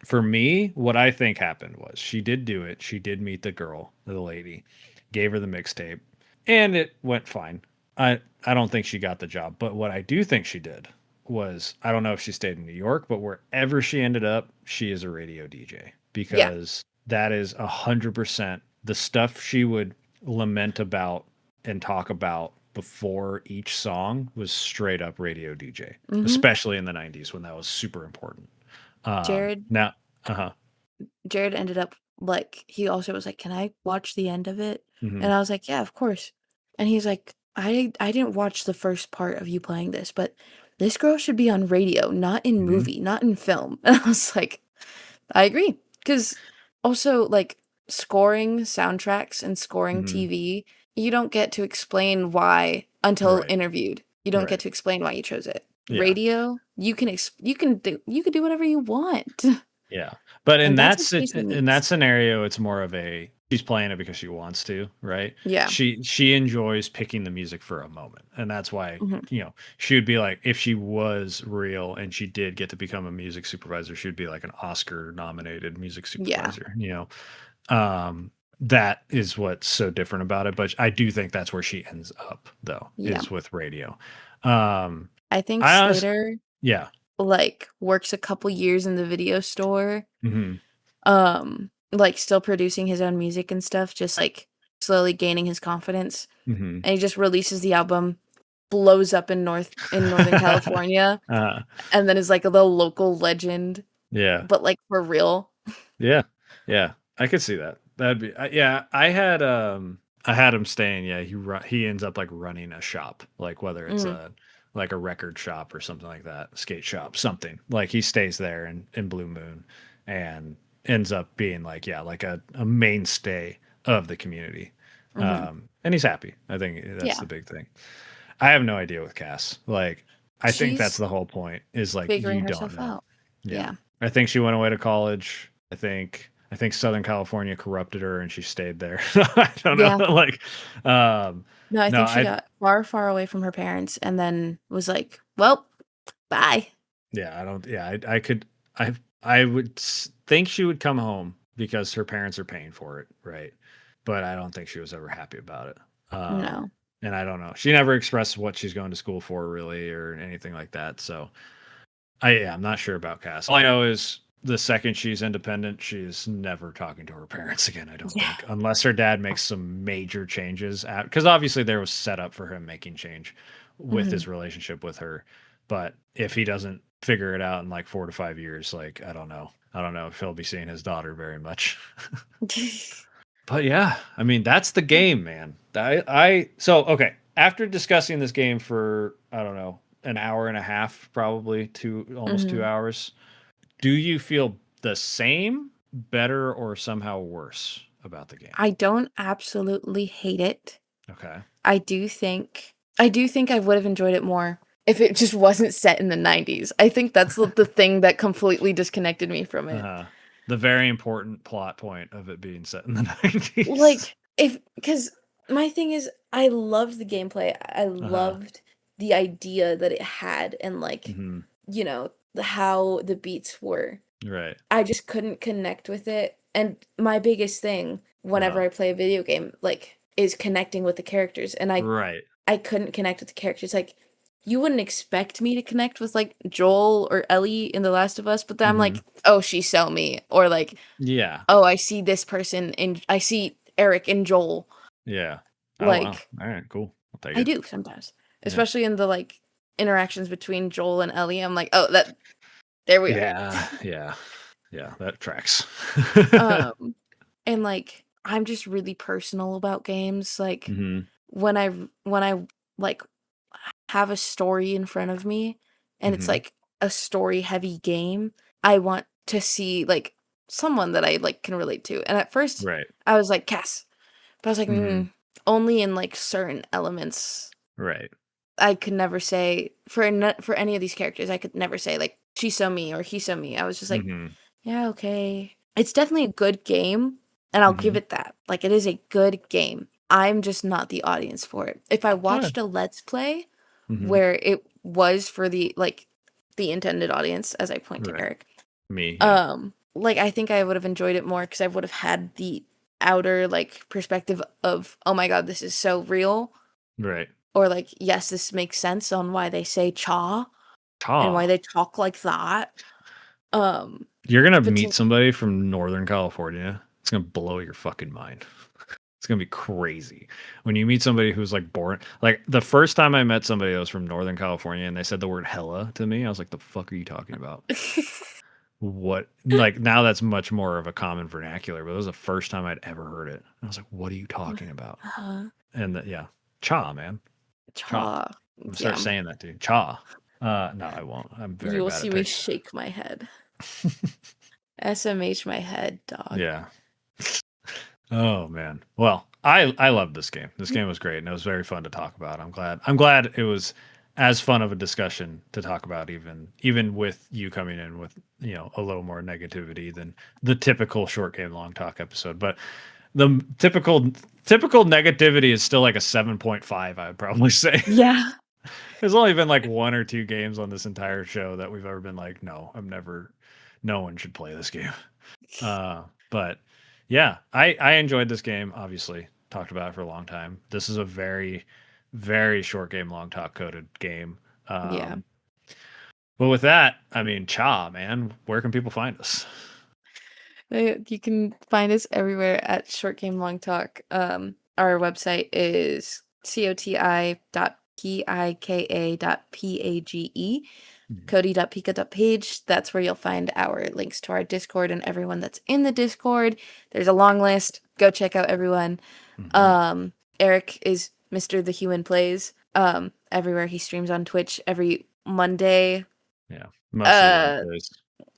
For me, what I think happened was she did do it. She did meet the girl, the lady, gave her the mixtape, and it went fine. I don't think she got the job, but what I do think she did was, I don't know if she stayed in New York, but wherever she ended up, she is a radio DJ, Yeah. because that is 100% the stuff she would lament about and talk about before each song was straight up radio DJ, Mhm. especially in the 90s when that was super important. Jared Now, uh huh. Jared ended up like he also was like, "Can I watch the end of it?" And Hmm. I was like, "Yeah, of course." And he's like, I didn't watch the first part of you playing this, but this girl should be on radio, not in Mhm. movie, not in film. And I was like, I agree. Because also, like, scoring soundtracks and scoring Mhm. TV, you don't get to explain why until Right. interviewed. You don't get Right. to explain why you chose it. Yeah. Radio, you can do whatever you want. Yeah. But And that's what Casey in that needs. scenario, it's more of a she's playing it because she wants to, right? Yeah. She enjoys picking the music for a moment. And that's why, Mhm. she would be like if she was real and she did get to become a music supervisor, she'd be like an Oscar nominated music Yeah. supervisor. Um that is what's so different about it, but I do think that's where she ends up though, Yeah. is with radio. Um I think I honestly Slater, yeah. like, works a couple years in the video store, Mhm. like, still producing his own music and stuff, just, like, slowly gaining his confidence, Mhm. and he just releases the album, blows up in Northern California, uh and then is, like, a little local legend, yeah. but, like, for real. Yeah. Yeah. I could see that. That'd be yeah, I had him staying, yeah, he ends up like running a shop, like whether it's Mhm, a like a record shop or something like that, skate shop, something. Like he stays there in Blue Moon and ends up being like yeah, like a mainstay of the community. mhm. And he's happy. I think that's Yeah. the big thing. I have no idea with Cass. Like, I think that's She's the whole point is like figuring you don't herself know. out. Yeah. Yeah. I think she went away to college. I think Southern California corrupted her and she stayed there. I don't know. Yeah. Like No, I no, think she I got far, far away from her parents and then was like, "Well, bye." yeah, I don't yeah, I could I would think she would come home because her parents are paying for it, right? But I don't think she was ever happy about it. No. And I don't know. She never expressed what she's going to school for really or anything like that. So I'm not sure about Cass. All I know is the second she's independent, she's never talking to her parents again. I don't Yeah. think, unless her dad makes some major changes. Because obviously there was set up for him making change with Mhm. his relationship with her. But if he doesn't figure it out in like 4 to 5 years, like I don't know. I don't know if he'll be seeing his daughter very much. But yeah, I mean that's the game, man. I so okay. After discussing this game for I don't know an hour and a half, probably almost two Mhm. hours, do you feel the same, better, or somehow worse about the game? I don't absolutely hate it. Okay. I do think I would have enjoyed it more if it just wasn't set in the 90s. I think that's the thing that completely disconnected me from it. Uh, the very important plot point of it being set in the 90s. Like, if because my thing is I loved the gameplay. I Uh-huh. loved the idea that it had and, like, Hmm. how the beats were. Right. I just couldn't connect with it, and my biggest thing whenever Uh-huh. I play a video game, like, is connecting with the characters, and Right. I couldn't connect with the characters, like, you wouldn't expect me to connect with, like, Joel or Ellie in The Last of Us, but then I'm Hmm. like, "Oh, she's so me," or like, Yeah. "Oh, I see this person in I see Eric and Joel." Yeah. Oh wow. Like, All right. Cool. I'll take I it. do sometimes, Yeah. especially in the, like, interactions between Joel and Ellie, I'm like, "Oh, that there we are." Yeah. Yeah. Yeah. That tracks. Um, and, like, I'm just really personal about games, like, Hmm. when I, like, have a story in front of me and it's, Hmm. like, a story-heavy game, I want to see, like, someone that I, like, can relate to, and at first, Right. I was like, "Cass," but I was like, Hmm. only in, like, certain elements." Right. I could never say for any of these characters, I could never say, like, "She's so me," or "He's so me." I was just like, Hmm. "Yeah, okay." It's definitely a good game, and I'll give Hmm. it that. Like, it is a good game. I'm just not the audience for it. If I Okay. watched a Let's Play Hmm. where it was for the intended audience, as I point to Right. Eric, Me. Yeah. like, I think I would have enjoyed it more because I would have had the outer, like, perspective of, "Oh my god, this is so real," Right. or, like, "Yes, this makes sense on why they say 'cha' and why Ta. they talk like that." Um, You're gonna but meet to somebody from Northern California. It's gonna blow your fucking mind. It's gonna be crazy when you meet somebody who's like born. Like the first time I met somebody that was from Northern California and they said the word "hella" to me, I was like, "The fuck are you talking about?" What? Like now that's much more of a common vernacular, but it was the first time I'd ever heard it. I was like, "What are you talking about?" uh, And yeah, cha, man, cha. 'cha,' I'm gonna start yeah. saying that, dude. Cha. No, I won't. I'm very You will bad see at me picks. shake my head. SMH my head, dog. Yeah. Oh man. Well, I love this game. This game was great and it was very fun to talk about. I'm glad it was as fun of a discussion to talk about even with you coming in with, a little more negativity than the typical short game long talk episode. But the typical negativity is still like a 7.5, I would probably say. Yeah. There's only been like one or two games on this entire show that we've ever been like, no one should play this game. But yeah, I enjoyed this game. Obviously, talked about it for a long time. This is a very, very short game, long talk coded game. Yeah. But with that, I mean, cha, man, where can people find us? You can find us everywhere at Short Game Long Talk. Our website is coti.pika.page, Mhm. cody.pika.page. That's where you'll find our links to our Discord and everyone that's in the Discord. There's a long list. Go check out everyone. Mhm. Eric is Mr. The Human Plays. Everywhere he streams on Twitch every Monday. Yeah, mostly Uh, Wednesdays.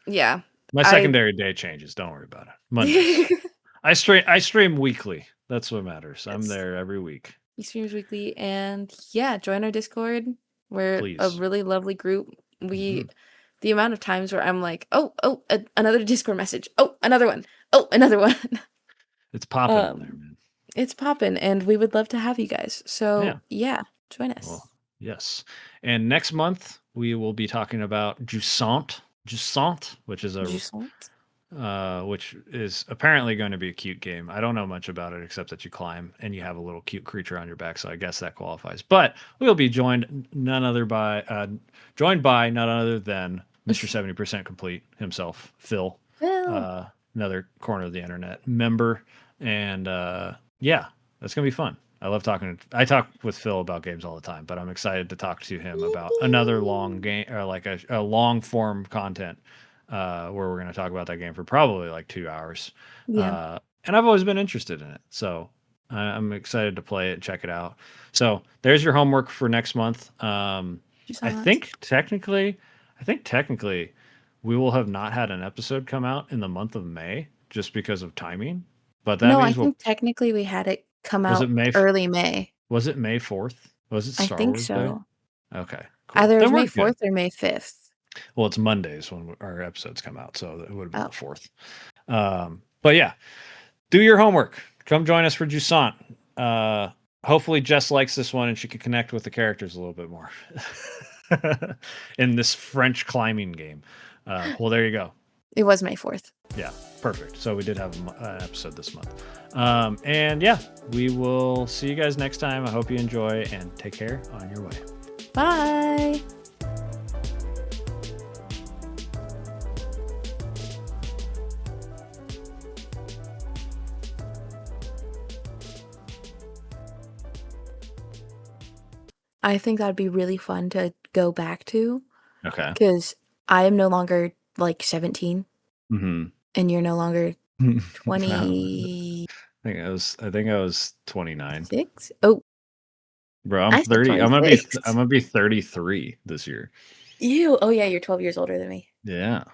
yeah. My I secondary day changes. Don't worry about it. Mondays. I stream weekly. That's what matters. I'm Yes. there every week. He streams weekly, and yeah, join our Discord. We're a Please. really lovely group. Hmm. The amount of times where I'm like, another Discord message. Oh, another one. Oh, another one. It's popping in there, um, man. it's poppin', and we would love to have you guys. So Yeah. yeah, join Well, us. yes. And next month we will be talking about Jusant, Jusant. which is apparently going to be a cute game. I don't know much about it except that you climb and you have a little cute creature on your back, so I guess that qualifies. But we'll be joined by none other than Mr. 70% Complete himself, Phil, Well, uh, another corner of the internet member, and yeah, that's gonna be fun. I love talking. I talk with Phil about games all the time, but I'm excited to talk to him about another long game or like a long form content where we're going to talk about that game for probably like 2 hours. yeah, And I've always been interested in it, so I'm excited to play it, check it out. So there's your homework for next month. I Jusant. think technically, we will have not had an episode come out in the month of May just because of timing. But that No, I means we'll. think technically we had it come Was it out May? early May. Was it May 4th? Was it I Star think Wars Day? so. Okay, cool. Either it was Then May we're good. 4th or May 5th. Well, it's Mondays when our episodes come out, so it would have been Oh, the 4th. But yeah, do your homework. Come join us for Jusant. Uh, Hopefully, Jess likes this one and she can connect with the characters a little bit more in this French climbing game. Well, there you go. it was May 4th. Yeah, perfect. So we did have an episode this month. And yeah, we will see you guys next time. I hope you enjoy and take care on your way. Bye. I think that'd be really fun to go back to Okay. because I am no longer like 17 Mm-hmm. and you're no longer I 26. think I was 29. Oh, Bro, I'm I said 30. I'm 26. gonna be 33 this year. Ew. Oh, yeah, you're 12 years older than me. Yeah.